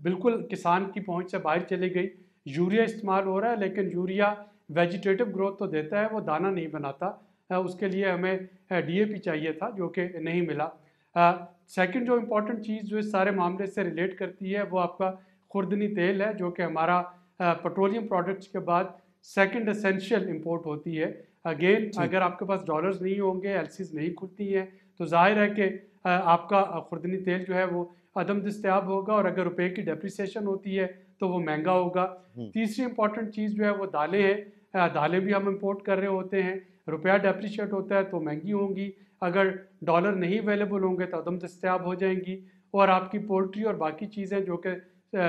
बिल्कुल किसान की पहुंच से बाहर चली गई। यूरिया इस्तेमाल हो रहा है, लेकिन यूरिया वेजिटेटिव ग्रोथ तो देता है, वो दाना नहीं बनाता। उसके लिए हमें डीएपी चाहिए था, जो कि नहीं मिला। सेकंड जो इम्पोर्टेंट चीज़ जो इस सारे मामले से रिलेट करती है वो आपका खुर्दनी तेल है, जो कि हमारा पेट्रोलियम प्रोडक्ट्स के बाद सेकंड एसेंशियल इंपोर्ट होती है। अगेन अगर आपके पास डॉलर्स नहीं होंगे, एलसीज नहीं खुलती हैं, तो जाहिर है कि आपका खुर्दनी तेल जो है वो अदम दस्तयाब होगा, और अगर रुपए की डेप्रिसिएशन होती है तो वो महंगा होगा। तीसरी इंपॉर्टेंट चीज़ जो है वो दालें हैं। दालें भी हम इंपोर्ट कर रहे होते हैं, रुपया डेप्रिशिएट होता है तो महंगी होंगी। अगर डॉलर नहीं अवेलेबल होंगे तो अदम दस्तयाब हो जाएंगी। और आपकी पोल्ट्री और बाकी चीज़ें जो कि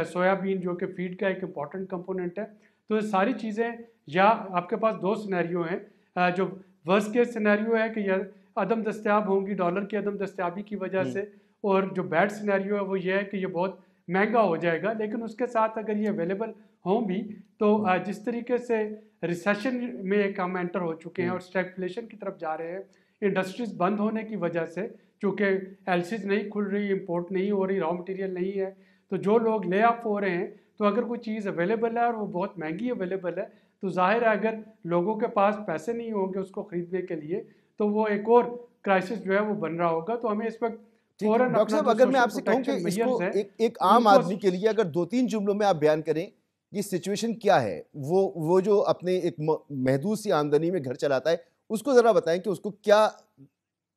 सोयाबीन जो कि फीड का एक इम्पॉर्टेंट कंपोनेंट है। तो ये सारी चीज़ें, या आपके पास दो सिनेरियो हैं। जो वर्स्ट केस सिनेरियो है कि यह अदम दस्तयाब होंगी डॉलर की अदम दस्तयाबी की वजह से, और जो बैड सिनेरियो है वो ये है कि ये बहुत महंगा हो जाएगा। लेकिन उसके साथ अगर ये अवेलेबल हों भी तो जिस तरीके से रिसेशन में एक हम एंटर हो चुके हैं और स्टैगफ्लेशन की तरफ जा रहे हैं, इंडस्ट्रीज बंद होने की वजह से, चूँकि एलसीज नहीं खुल रही, इंपोर्ट नहीं हो रही, रॉ मटेरियल नहीं है, तो जो लोग ले ऑफ हो रहे हैं, तो अगर कोई चीज़ अवेलेबल है और वो बहुत महंगी अवेलेबल है, तो जाहिर है अगर लोगों के पास पैसे नहीं होंगे उसको ख़रीदने के लिए, तो वो एक और क्राइसिस जो है वो बन रहा होगा। तो हमें इस वक्त ठीक है डॉक्टर साहब, अगर मैं आपसे कहूं कि इसको एक आम आदमी के लिए अगर 2-3 जुमलों में आप बयान करें कि सिचुएशन क्या है, वो जो अपने एक महदूद सी आमदनी में घर चलाता है, उसको जरा बताएं कि उसको क्या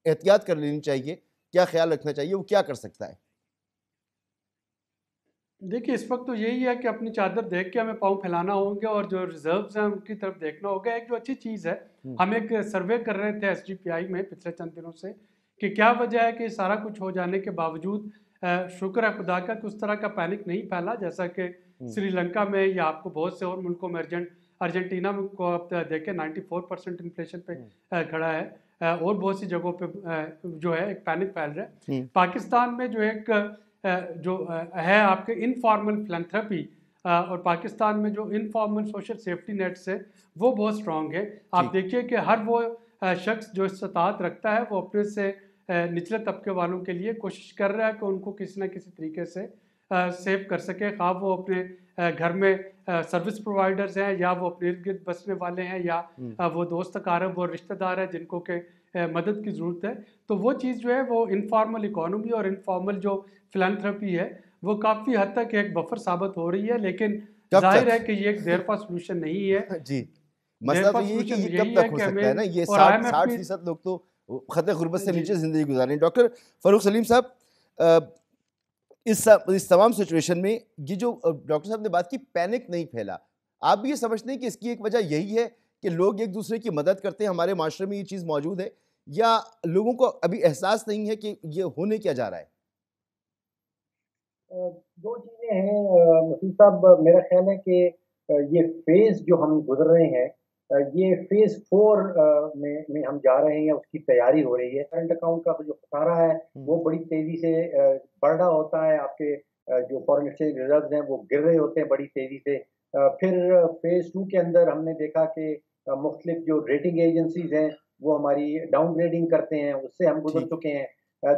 एहतियात कर लेनी चाहिए, क्या ख्याल रखना चाहिए, वो क्या कर सकता है? देखिए, इस वक्त तो यही है कि अपनी चादर देख के हमें पाँव फैलाना होंगे और जो रिजर्व्स हैं उनकी तरफ देखना होगा। एक जो अच्छी चीज़ है, हम एक सर्वे कर रहे थे एसजीपीआई में पिछले चंद दिनों से कि क्या वजह है कि सारा कुछ हो जाने के बावजूद शुक्र है खुदा का कि उस तरह का पैनिक नहीं फैला जैसा कि श्रीलंका में या आपको बहुत से और मुल्कों में अर्जेंटीना में को आप देखें 94% इन्फ्लेशन पे खड़ा है, और बहुत सी जगहों पे जो है एक पैनिक फैल रहा है। पाकिस्तान में जो एक जो है आपके इनफॉर्मल फिलैंथ्रोपी और पाकिस्तान में जो इनफॉर्मल सोशल सेफ्टी नेट्स है वो बहुत स्ट्रॉन्ग है। आप देखिए कि हर वो शख्स जो इस्तात रखता है वो अपने से निचले तबके वालों के लिए कोशिश कर रहा है कि उनको किसी न किसी तरीके से सेव कर सके, खा वो अपने घर में सर्विस प्रोवाइडर्स हैं या वो अपने इर्द गिर्द बसने वाले हैं या वो दोस्त अकारब और रिश्तेदार हैं जिनको के मदद की ज़रूरत है। तो वो चीज़ जो है वो इनफॉर्मल इकोनॉमी और इनफॉर्मल जो फिलैंथ्रोपी है वो काफ़ी हद तक एक बफर साबित हो रही है, लेकिन जाहिर है कि ये एक देर पा सोल्यूशन नहीं है। जी, मसला तो ये है कि ये कब तक हो सकता है ना, ये 60% लोग तो खतरे गुर्बत से नीचे ज़िंदगी गुजार रहे हैं। डॉक्टर फ़ारूक सलीम साहब, इस तमाम सिचुएशन में ये जो डॉक्टर साहब ने बात की पैनिक नहीं फैला, आप भी ये समझते हैं कि इसकी एक वजह यही है कि लोग एक दूसरे की मदद करते हैं, हमारे माशरे में ये चीज़ मौजूद है, या लोगों को अभी एहसास नहीं है कि ये होने क्या जा रहा है? दो चीज़ें हैं मसूद साहब, मेरा ख्याल है कि ये फेज़ जो हम गुजर रहे हैं, ये फेज़ 4 में हम जा रहे हैं, उसकी तैयारी हो रही है। करंट अकाउंट का जो खसारा है वो बड़ी तेज़ी से बढ़ रहा होता है, आपके जो फॉरेन एक्सचेंज रिजर्व्स हैं वो गिर रहे होते हैं बड़ी तेज़ी से। फिर फेज़ 2 के अंदर हमने देखा कि मुख्तलिफ जो रेटिंग एजेंसीज़ हैं वो हमारी डाउनग्रेडिंग करते हैं, उससे हम गुजर चुके हैं।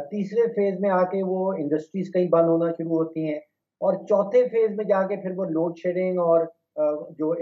तीसरे फेज़ में आके वो इंडस्ट्रीज़ कहीं बंद होना शुरू होती हैं, और चौथे फेज़ में जाके फिर वो लोड शेडिंग और जो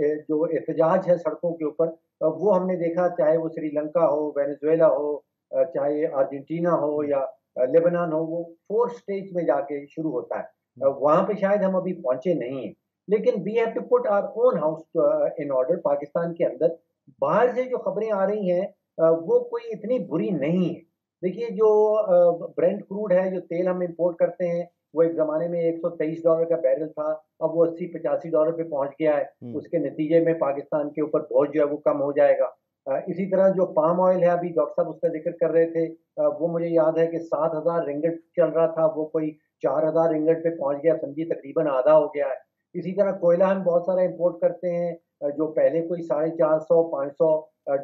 एहतजाज है सड़कों के ऊपर, वो हमने देखा, चाहे वो श्रीलंका हो, वेनेजुएला हो, चाहे अर्जेंटीना हो या लेबनान हो, वो 4th स्टेज में जाके शुरू होता है। वहाँ पे शायद हम अभी पहुँचे नहीं हैं, लेकिन we have to put our own house in order. Pakistan के अंदर बाहर से जो खबरें आ रही हैं वो कोई इतनी बुरी नहीं है। देखिए, जो ब्रेंट क्रूड है, जो तेल हम इंपोर्ट करते हैं, वो एक ज़माने में $123 का बैरल था, अब वो $80-85 पे पहुँच गया है। उसके नतीजे में पाकिस्तान के ऊपर बोझ जो है वो कम हो जाएगा। इसी तरह जो पाम ऑयल है, अभी डॉक्टर साहब उसका ज़िक्र कर रहे थे, वो मुझे याद है कि 7,000 रिंगिट चल रहा था, वो कोई 4,000 रिंगिट पे पहुँच गया, समझिए तकरीबन आधा हो गया है। इसी तरह कोयला हम बहुत सारा इंपोर्ट करते हैं, जो पहले कोई 450-500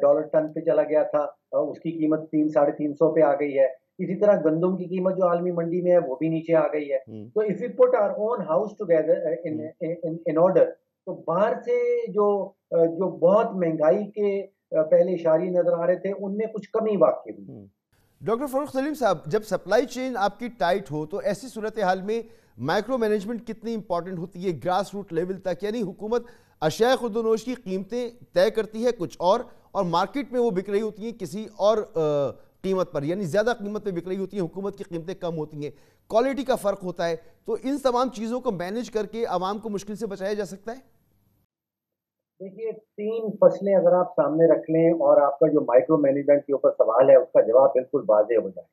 डॉलर टन पे चला गया था, उसकी कीमत 300-350 पे आ गई है। इसी तरह गंदम की कीमत जो आलमी मंडी में है वो भी नीचे आ गई है। तो if we put our own house together in order, तो बाहर से जो बहुत महंगाई के पहले इशारे नजर आ रहे थे, उनमें कुछ कमी वाकई हुई। डॉक्टर फरूख सलीम साहब, जब सप्लाई चेन आपकी टाइट हो तो ऐसी सूरत हाल में माइक्रो मैनेजमेंट कितनी इंपॉर्टेंट होती है ग्रास रूट लेवल तक? यानी हुकूमत अशिया खुर्दनोश की कीमतें तय करती है कुछ और मार्केट में वो बिक रही होती हैं किसी और कीमत पर, यानी ज़्यादा कीमत पे बिक रही होती है, हुकूमत की कीमतें कम होती हैं, क्वालिटी का फ़र्क होता है। तो इन तमाम चीज़ों को मैनेज करके आवाम को मुश्किल से बचाया जा सकता है। देखिए, 3 फसलें अगर आप सामने रख लें और आपका जो माइक्रो मैनेजमेंट के ऊपर सवाल है, उसका जवाब बिल्कुल वाज़ेह हो जाए।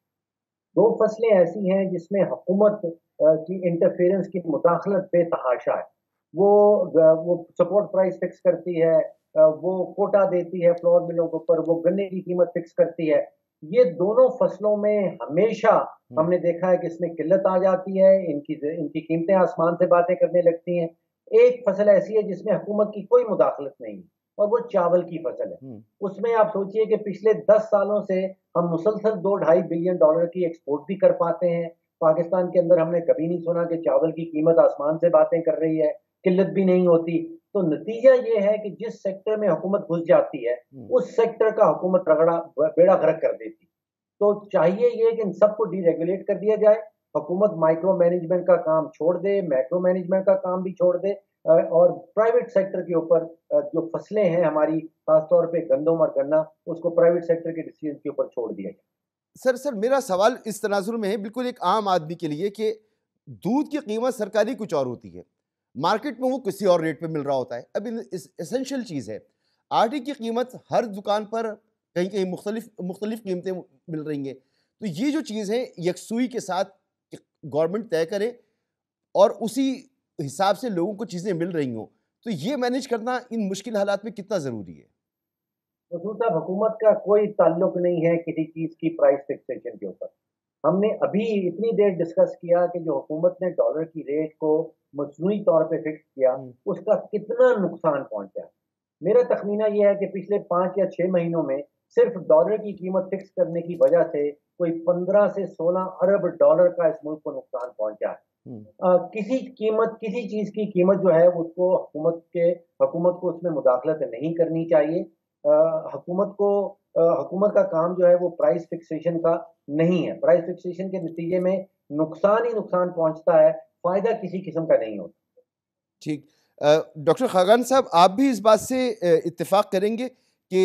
2 फसलें ऐसी हैं जिसमें हुकूमत की इंटरफेरेंस की मुदाखलत बेतहाशा है। वो सपोर्ट प्राइस फिक्स करती है, वो कोटा देती है फ्लोर मिलों के ऊपर, वो गन्ने की कीमत फिक्स करती है। ये दोनों फसलों में हमेशा हमने देखा है कि इसमें किल्लत आ जाती है, इनकी कीमतें आसमान से बातें करने लगती हैं। एक फसल ऐसी है जिसमें हुकूमत की कोई मुदाखलत नहीं है और वो चावल की फसल है। उसमें आप सोचिए कि पिछले 10 सालों से हम मुसलसल 2 ढाई बिलियन डॉलर की एक्सपोर्ट भी कर पाते हैं। पाकिस्तान के अंदर हमने कभी नहीं सुना कि चावल की कीमत आसमान से बातें कर रही है, किल्लत भी नहीं होती। तो नतीजा ये है कि जिस सेक्टर में हुकूमत घुस जाती है, उस सेक्टर का हुकूमत बेड़ा गर्क कर देती है। तो चाहिए ये कि इन सबको डीरेगुलेट कर दिया जाए, हुकूमत माइक्रो मैनेजमेंट का काम छोड़ दे, मैक्रो मैनेजमेंट का काम भी छोड़ दे, और प्राइवेट सेक्टर के ऊपर जो फसलें हैं हमारी, खासतौर पे गंदम और गन्ना, उसको प्राइवेट सेक्टर के डिसीजन के ऊपर छोड़ दिया जाए। सर मेरा सवाल इस तनाजुर में है बिल्कुल एक आम आदमी के लिए कि दूध की कीमत सरकारी कुछ और होती है, मार्केट में वो किसी और रेट पे मिल रहा होता है। अब एसेंशियल चीज़ है, आटे की कीमत हर दुकान पर कहीं कहीं मुख्तलिफ कीमतें मिल रही हैं। तो ये जो चीज़ है यकसुई के साथ गवर्नमेंट तय करे और उसी हिसाब से लोगों को चीज़ें मिल रही हों, तो ये मैनेज करना इन मुश्किल हालात में कितना ज़रूरी है? मसूद साहब, हुकूमत का कोई ताल्लुक नहीं है किसी चीज़ की प्राइस फिक्सेशन के ऊपर। हमने अभी इतनी देर डिस्कस किया कि जो हुकूमत ने डॉलर की रेट को मसनूई तौर पे फिक्स किया, उसका कितना नुकसान पहुंचा। मेरा तखमीना ये है कि पिछले 5 या 6 महीनों में सिर्फ डॉलर की कीमत फिक्स करने की वजह से कोई 15 से 16 अरब डॉलर का इस मुल्क को नुकसान पहुंचा है। किसी चीज़ की कीमत जो है उसको हुकूमत को उसमें मुदाखलत नहीं करनी चाहिए। हुकूमत का काम जो है वो प्राइस फिक्सेशन का नहीं है। प्राइस फिक्सेशन के नतीजे में नुकसान ही नुकसान पहुंचता है, फ़ायदा किसी किस्म का नहीं होता। ठीक। डॉक्टर खागान साहब, आप भी इस बात से इत्तेफाक करेंगे कि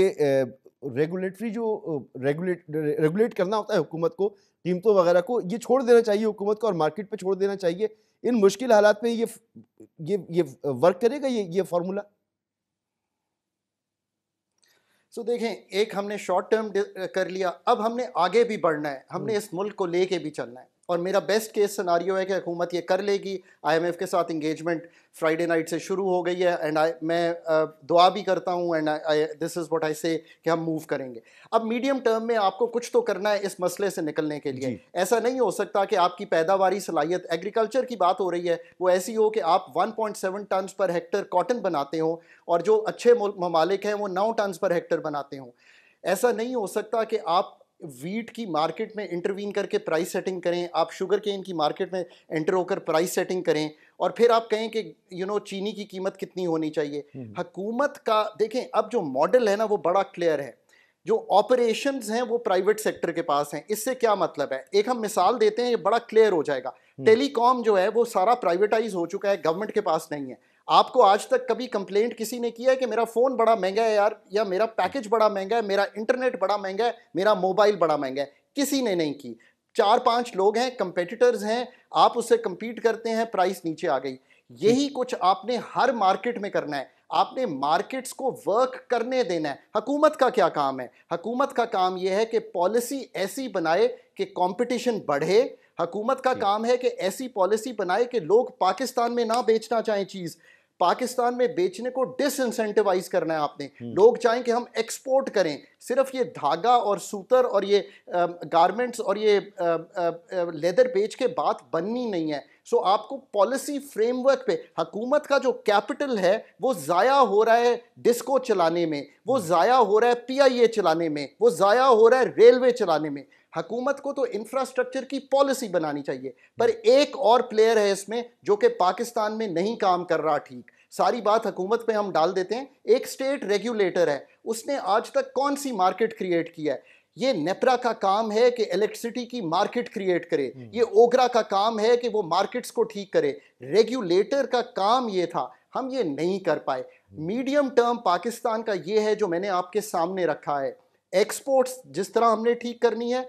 रेगुलेटरी जो रेगुलेट करना होता है हुकूमत को, कीमतों वगैरह को, ये छोड़ देना चाहिए हुकूमत को और मार्केट पे छोड़ देना चाहिए। इन मुश्किल हालात में ये वर्क करेगा ये फार्मूला? सो देखें, एक हमने शॉर्ट टर्म कर लिया, अब हमने आगे भी बढ़ना है, हमने इस मुल्क को लेके भी चलना है। और मेरा बेस्ट केस सिनारियो है कि हुकूमत ये कर लेगी। IMF के साथ इंगेजमेंट फ्राइडे नाइट से शुरू हो गई है, एंड मैं दुआ भी करता हूँ, and this is what I से कि हम मूव करेंगे। अब मीडियम टर्म में आपको कुछ तो करना है इस मसले से निकलने के लिए। ऐसा नहीं हो सकता कि आपकी पैदावारी सलाहियत, एग्रीकल्चर की बात हो रही है, वो ऐसी हो कि आप 1.7 टन पर हेक्टर कॉटन बनाते हो और जो अच्छे ममालिक हैं वो 9 टन पर हेक्टर बनाते हो। ऐसा नहीं हो सकता कि आप वीट की मार्केट में इंटरवीन करके प्राइस सेटिंग करें, आप शुगर केन की मार्केट में एंटर होकर प्राइस सेटिंग करें और फिर आप कहें कि चीनी की कीमत कितनी होनी चाहिए। हुकूमत का देखें, अब जो मॉडल है ना वो बड़ा क्लियर है। जो ऑपरेशंस हैं वो प्राइवेट सेक्टर के पास हैं। इससे क्या मतलब है, एक हम मिसाल देते हैं, ये बड़ा क्लियर हो जाएगा। टेलीकॉम जो है वो सारा प्राइवेटाइज हो चुका है, गवर्नमेंट के पास नहीं है। आपको आज तक कभी कंप्लेंट किसी ने किया है कि मेरा फ़ोन बड़ा महंगा है यार, या मेरा पैकेज बड़ा महंगा है, मेरा इंटरनेट बड़ा महंगा है, मेरा मोबाइल बड़ा महंगा है? किसी ने नहीं की। 4-5 लोग हैं, कंपेटिटर्स हैं, आप उससे compete करते हैं, प्राइस नीचे आ गई। यही कुछ आपने हर मार्केट में करना है। आपने मार्केट्स को वर्क करने देना है। हुकूमत का क्या काम है? हुकूमत का काम यह है कि पॉलिसी ऐसी बनाए कि कंपटीशन बढ़े। हुकूमत का काम है कि ऐसी पॉलिसी बनाए कि लोग पाकिस्तान में ना बेचना चाहें चीज़, पाकिस्तान में बेचने को डिसइंसेंटिवाइज करना है आपने। लोग चाहें कि हम एक्सपोर्ट करें। सिर्फ ये धागा और सूतर और ये गारमेंट्स और ये लेदर बेच के बात बननी नहीं है। सो आपको पॉलिसी फ्रेमवर्क पे, हुकूमत का जो कैपिटल है वो ज़ाया हो रहा है डिस्को चलाने में, वो ज़ाया हो रहा है PIA चलाने में, वो ज़ाया हो रहा है रेलवे चलाने में। हुकूमत को तो इंफ्रास्ट्रक्चर की पॉलिसी बनानी चाहिए। पर एक और प्लेयर है इसमें जो कि पाकिस्तान में नहीं काम कर रहा ठीक, सारी बात हुकूमत पे हम डाल देते हैं। एक स्टेट रेगुलेटर है, उसने आज तक कौन सी मार्केट क्रिएट किया है? ये नेपरा का काम है कि इलेक्ट्रिसिटी की मार्केट क्रिएट करे, ये ओगरा का काम है कि वो मार्केट्स को ठीक करे। रेगुलेटर का काम ये था, हम ये नहीं कर पाए। मीडियम टर्म पाकिस्तान का ये है जो मैंने आपके सामने रखा है। एक्सपोर्ट्स जिस तरह हमने ठीक करनी है,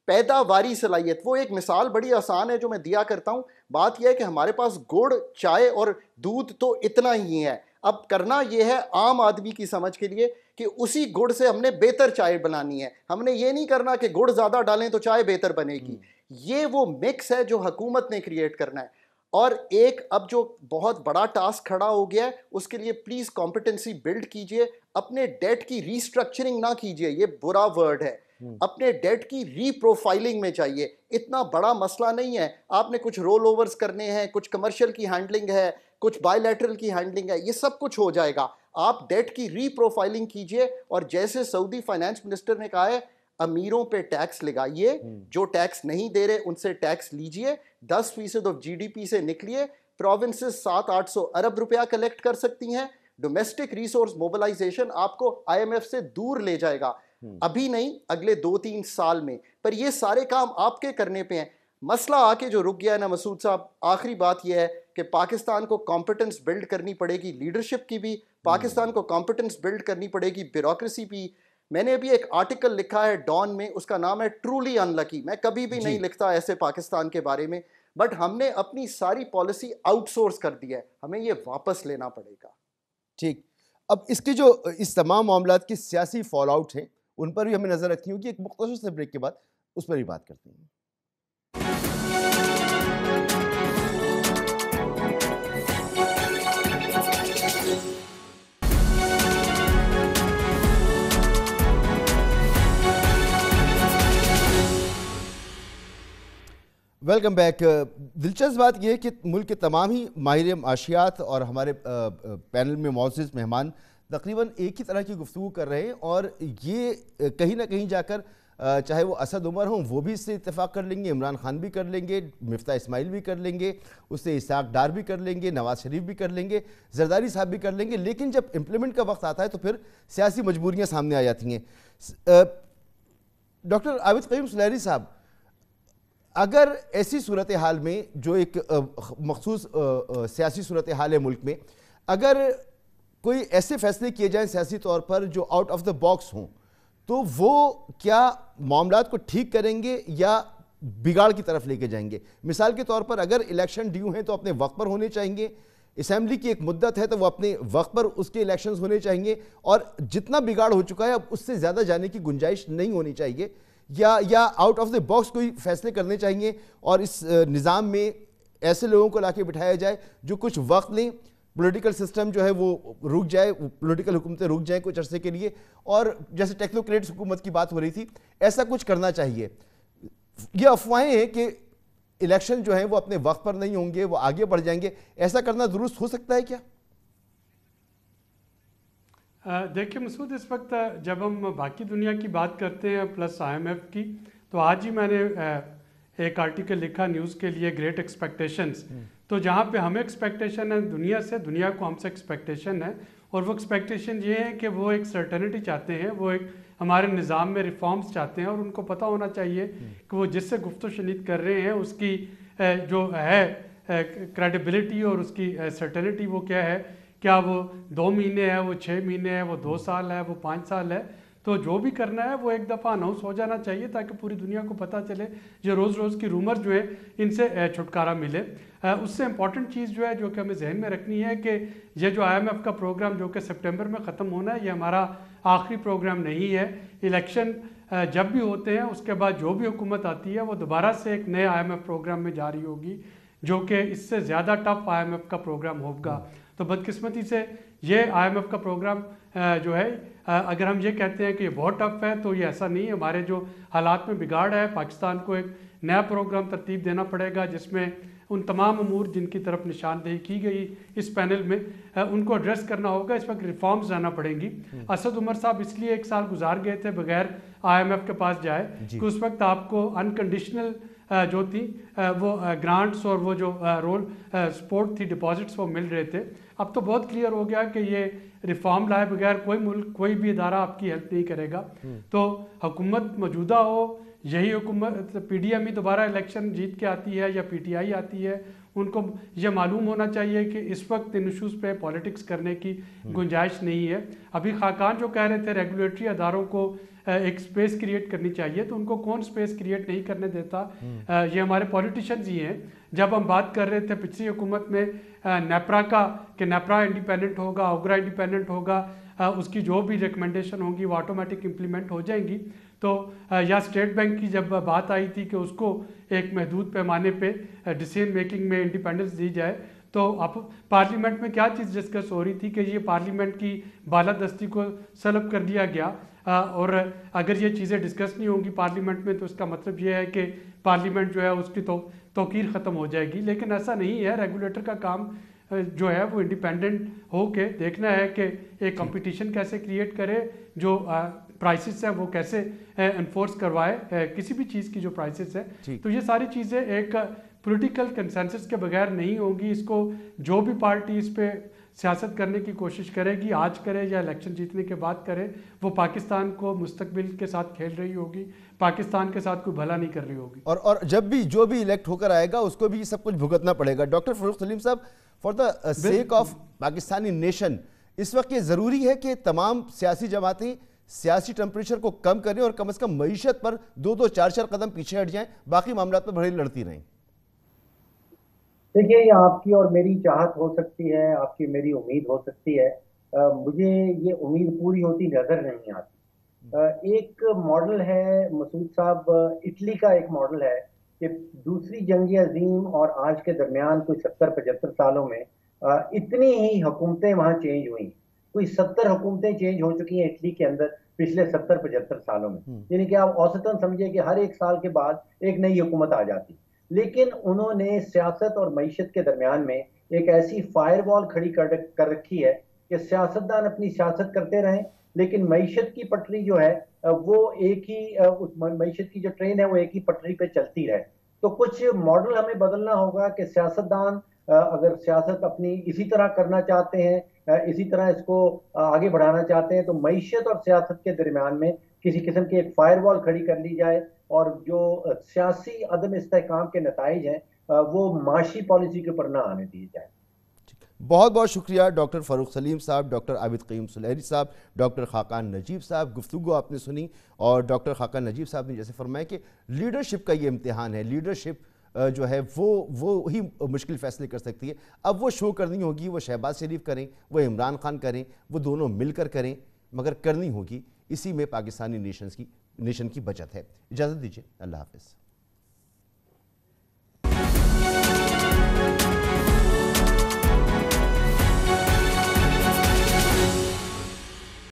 पैदावारी सलाहियत, वो एक मिसाल बड़ी आसान है जो मैं दिया करता हूँ। बात यह है कि हमारे पास गुड़, चाय और दूध तो इतना ही है। अब करना यह है आम आदमी की समझ के लिए कि उसी गुड़ से हमने बेहतर चाय बनानी है। हमने ये नहीं करना कि गुड़ ज़्यादा डालें तो चाय बेहतर बनेगी। ये वो मिक्स है जो हुकूमत ने क्रिएट करना है। और एक अब जो बहुत बड़ा टास्क खड़ा हो गया है, उसके लिए प्लीज़ कॉम्पिटेंसी बिल्ड कीजिए। अपने डेट की रीस्ट्रक्चरिंग ना कीजिए, ये बुरा वर्ड है। अपने डेट की रीप्रोफाइलिंग में चाहिए। इतना बड़ा मसला नहीं है, आपने कुछ रोल ओवर्स करने हैं, कुछ कमर्शियल की हैंडलिंग है, कुछ बायलैटरल की हैंडलिंग है, ये सब कुछ हो जाएगा। आप डेट की रीप्रोफाइलिंग कीजिए और जैसे सऊदी फाइनेंस मिनिस्टर ने कहा है, अमीरों पे टैक्स लगाइए, जो टैक्स नहीं दे रहे उनसे टैक्स लीजिए, 10% ऑफ जीडीपी से निकलिए। प्रोविंसेस 700-800 अरब रुपया कलेक्ट कर सकती हैं। डोमेस्टिक रिसोर्स मोबिलाइजेशन आपको आईएमएफ से दूर ले जाएगा, अभी नहीं अगले 2-3 साल में। पर ये सारे काम आपके करने पे हैं। मसला आके जो रुक गया है ना मसूद साहब, आखिरी बात यह है कि पाकिस्तान को कॉम्पिटेंस बिल्ड करनी पड़ेगी, लीडरशिप की भी, पाकिस्तान को कॉम्पिटेंस बिल्ड करनी पड़ेगी ब्यूरोक्रेसी भी। मैंने अभी एक आर्टिकल लिखा है डॉन में, उसका नाम है ट्रूली अनलकी। मैं कभी भी नहीं लिखता ऐसे पाकिस्तान के बारे में, बट हमने अपनी सारी पॉलिसी आउटसोर्स कर दी है, हमें ये वापस लेना पड़ेगा। ठीक, अब इसके जो इस तमाम मामलात की सियासी फॉल आउट हैं उन पर भी हमें नजर रखनी होगी। एक मुख्तसर से ब्रेक के बाद उस पर भी बात करते हैं। Welcome back. दिलचस्प बात यह है कि मुल्क के तमाम ही माहिर माशियात और हमारे पैनल में मौजूद मेहमान तकरीबन एक ही तरह की गुफ्तगू कर रहे हैं और ये कहीं ना कहीं जाकर चाहे वो असद उमर हों वो भी इससे इत्तेफाक कर लेंगे, इमरान खान भी कर लेंगे, मिफ्ता इस्माइल भी कर लेंगे, उससे इसाक डार भी कर लेंगे, नवाज शरीफ भी कर लेंगे, जरदारी साहब भी कर लेंगे। लेकिन जब इम्प्लीमेंट का वक्त आता है तो फिर सियासी मजबूरियाँ सामने आ जाती हैं। डॉक्टर आबिद क़य्यूम सुलैरी साहब, अगर ऐसी सूरत हाल में जो एक मखसूस सियासी सूरत हाल है मुल्क में, अगर कोई ऐसे फैसले किए जाएं सियासी तौर पर जो आउट ऑफ द बॉक्स हों, तो वो क्या मामलात को ठीक करेंगे या बिगाड़ की तरफ लेके जाएंगे? मिसाल के तौर पर अगर इलेक्शन ड्यू हैं तो अपने वक्त पर होने चाहिए, असेंबली की एक मुद्दत है तो वो अपने वक्त पर उसके इलेक्शंस होने चाहिए, और जितना बिगाड़ हो चुका है अब उससे ज़्यादा जाने की गुंजाइश नहीं होनी चाहिए, या आउट ऑफ द बॉक्स कोई फैसले करने चाहिए और इस निज़ाम में ऐसे लोगों को लाके बिठाया जाए जो कुछ वक्त लें, पॉलिटिकल सिस्टम जो है वो रुक जाए, पॉलिटिकल हुकूमतें रुक जाएं कुछ अरसे के लिए, और जैसे टेक्नोक्रेट्स हुकूमत की बात हो रही थी ऐसा कुछ करना चाहिए। ये अफवाहें हैं कि इलेक्शन जो है वो अपने वक्त पर नहीं होंगे, वो आगे बढ़ जाएंगे, ऐसा करना दुरुस्त हो सकता है क्या? देखिए मसूद, इस वक्त जब हम बाकी दुनिया की बात करते हैं प्लस आईएमएफ की, तो आज ही मैंने एक आर्टिकल लिखा न्यूज़ के लिए, ग्रेट एक्सपेक्टेशंस। तो जहाँ पे हमें एक्सपेक्टेशन है दुनिया से, दुनिया को हमसे एक्सपेक्टेशन है, और वो एक्सपेक्टेशन ये है कि वो एक सर्टेनिटी चाहते हैं, वो एक हमारे निज़ाम में रिफॉर्म्स चाहते हैं, और उनको पता होना चाहिए कि वो जिससे गुफ्तगू शनीद कर रहे हैं उसकी जो है क्रेडिबिलिटी और उसकी सर्टेनिटी वो क्या है, क्या वो 2 महीने है, वो 6 महीने है, वो 2 साल है, वो 5 साल है। तो जो भी करना है वो एक दफ़ा अनाउंस हो जाना चाहिए ताकि पूरी दुनिया को पता चले, जो रोज़ रोज़ की रूमर जो है इनसे छुटकारा मिले। उससे इम्पॉर्टेंट चीज़ जो है जो कि हमें जहन में रखनी है कि ये जो IMF का प्रोग्राम जो कि सितंबर में ख़त्म होना है, ये हमारा आखिरी प्रोग्राम नहीं है। इलेक्शन जब भी होते हैं उसके बाद जो भी हुकूमत आती है वो दोबारा से एक नए IMF प्रोग्राम में जारी होगी जो कि इससे ज़्यादा टफ IMF का प्रोग्राम होगा। तो बदकिस्मती से ये IMF का प्रोग्राम जो है, अगर हम ये कहते हैं कि ये बहुत टफ है तो ये ऐसा नहीं है। हमारे जो हालात में बिगाड़ है, पाकिस्तान को एक नया प्रोग्राम तरतीब देना पड़ेगा जिसमें उन तमाम अमूर जिनकी तरफ निशानदेही की गई इस पैनल में, उनको एड्रेस करना होगा। इस वक्त रिफॉर्म्स लाना पड़ेंगी। असद उमर साहब इसलिए 1 साल गुजार गए थे बगैर IMF के पास जाए कि उस वक्त आपको अनकंडीशनल जो थी वो ग्रांट्स और वो जो रोल सपोर्ट थी, डिपॉजिट्स वो मिल रहे थे। अब तो बहुत क्लियर हो गया कि ये रिफॉर्म लाए बगैर कोई मुल्क, कोई भी इदारा आपकी हेल्प नहीं करेगा। तो हुकूमत मौजूदा हो, यही हुकूमत PDM ही दोबारा इलेक्शन जीत के आती है या PTI आती है, उनको ये मालूम होना चाहिए कि इस वक्त इन इशूज़ पे पॉलिटिक्स करने की गुंजाइश नहीं है। अभी खाकान जो कह रहे थे रेगुलेटरी अदारों को एक स्पेस क्रिएट करनी चाहिए, तो उनको कौन स्पेस क्रिएट नहीं करने देता? ये हमारे पॉलिटिशियंस ही हैं। जब हम बात कर रहे थे पिछली हुकूमत में नेपरा का, कि नेपरा इंडिपेंडेंट होगा, ओगरा इंडिपेंडेंट होगा, उसकी जो भी रिकमेंडेशन होंगी वो ऑटोमेटिक इम्प्लीमेंट हो जाएंगी। तो या स्टेट बैंक की जब बात आई थी कि उसको एक महदूद पैमाने पे डिसीजन मेकिंग में इंडिपेंडेंस दी जाए, तो अब पार्लियामेंट में क्या चीज़ डिस्कस हो रही थी कि ये पार्लियामेंट की बालादस्ती को सलब कर दिया गया। और अगर ये चीज़ें डिस्कस नहीं होंगी पार्लियामेंट में, तो इसका मतलब ये है कि पार्लियामेंट जो है उसकी तौकीर ख़त्म हो जाएगी। लेकिन ऐसा नहीं है। रेगुलेटर का काम जो है वो इंडिपेंडेंट हो के देखना है कि एक कंपटीशन कैसे क्रिएट करे, जो प्राइसेस है वो कैसे एनफोर्स करवाए, किसी भी चीज़ की जो प्राइसेस है। तो ये सारी चीज़ें एक पॉलिटिकल कंसेंसस के बगैर नहीं होगी। इसको जो भी पार्टी इस पे सियासत करने की कोशिश करेगी, आज करे या इलेक्शन जीतने के बाद करे, वो पाकिस्तान को मुस्तकबिल के साथ खेल रही होगी, पाकिस्तान के साथ कोई भला नहीं कर रही होगी। और जब भी जो भी इलेक्ट होकर आएगा उसको भी सब कुछ भुगतना पड़ेगा। डॉक्टर फरूख सलीम साहब, for the sake of Pakistani nation, इस वक्त ये ज़रूरी है कि तमाम सियासी जमातें सियासी टेम्परेचर को कम करें और कम से कम मईशत पर 2-2, 4-4 कदम पीछे हट जाएं, बाकी मामला पर भले लड़ती रहें। देखिए, ये आपकी और मेरी चाहत हो सकती है, आपकी मेरी उम्मीद हो सकती है। मुझे ये उम्मीद पूरी होती नजर नहीं आती। एक मॉडल है मसूद साहब, इटली का एक मॉडल है कि दूसरी जंग अजीम और आज के दरमियान कोई 70-75 सालों में इतनी ही हुकूमतें वहाँ चेंज हुई। कोई 70 हुकूमतें चेंज हो चुकी हैं इटली के अंदर पिछले 70-75 सालों में। यानी कि आप औसतन समझिए कि हर एक साल के बाद एक नई हुकूमत आ जाती। लेकिन उन्होंने सियासत और मईशत के दरमियान में एक ऐसी फायरवॉल खड़ी कर रखी है कि सियासतदान अपनी सियासत करते रहें, लेकिन मईशत की पटरी जो है वो एक ही, उस मईशत की जो ट्रेन है वो एक ही पटरी पे चलती रहे। तो कुछ मॉडल हमें बदलना होगा कि सियासतदान अगर सियासत अपनी इसी तरह करना चाहते हैं, इसी तरह इसको आगे बढ़ाना चाहते हैं, तो मईशत और सियासत के दरमियान में किसी किस्म की एक फायरवॉल खड़ी कर ली जाए और जो सियासी अदम इस्तेहकाम के नताइज हैं वो माशी पॉलिसी के ऊपर ना आने दिए जाए। बहुत बहुत शुक्रिया डॉक्टर फ़रूख सलीम साहब, डॉक्टर आबिद क़य्यूम सुलहरी साहब, डॉक्टर खाकान नजीब साहब। गुफ्तगू आपने सुनी और डॉक्टर खाकान नजीब साहब ने जैसे फरमाया कि लीडरशिप का ये इम्तिहान है। लीडरशिप जो है वो ही मुश्किल फ़ैसले कर सकती है। अब वो शो करनी होगी, वो शहबाज शरीफ करें, वो इमरान खान करें, वो दोनों मिलकर करें, मगर करनी होगी। इसी में पाकिस्तानी नेशन की बचत है। इजाज़त दीजिए, अल्लाह हाफ़िज़।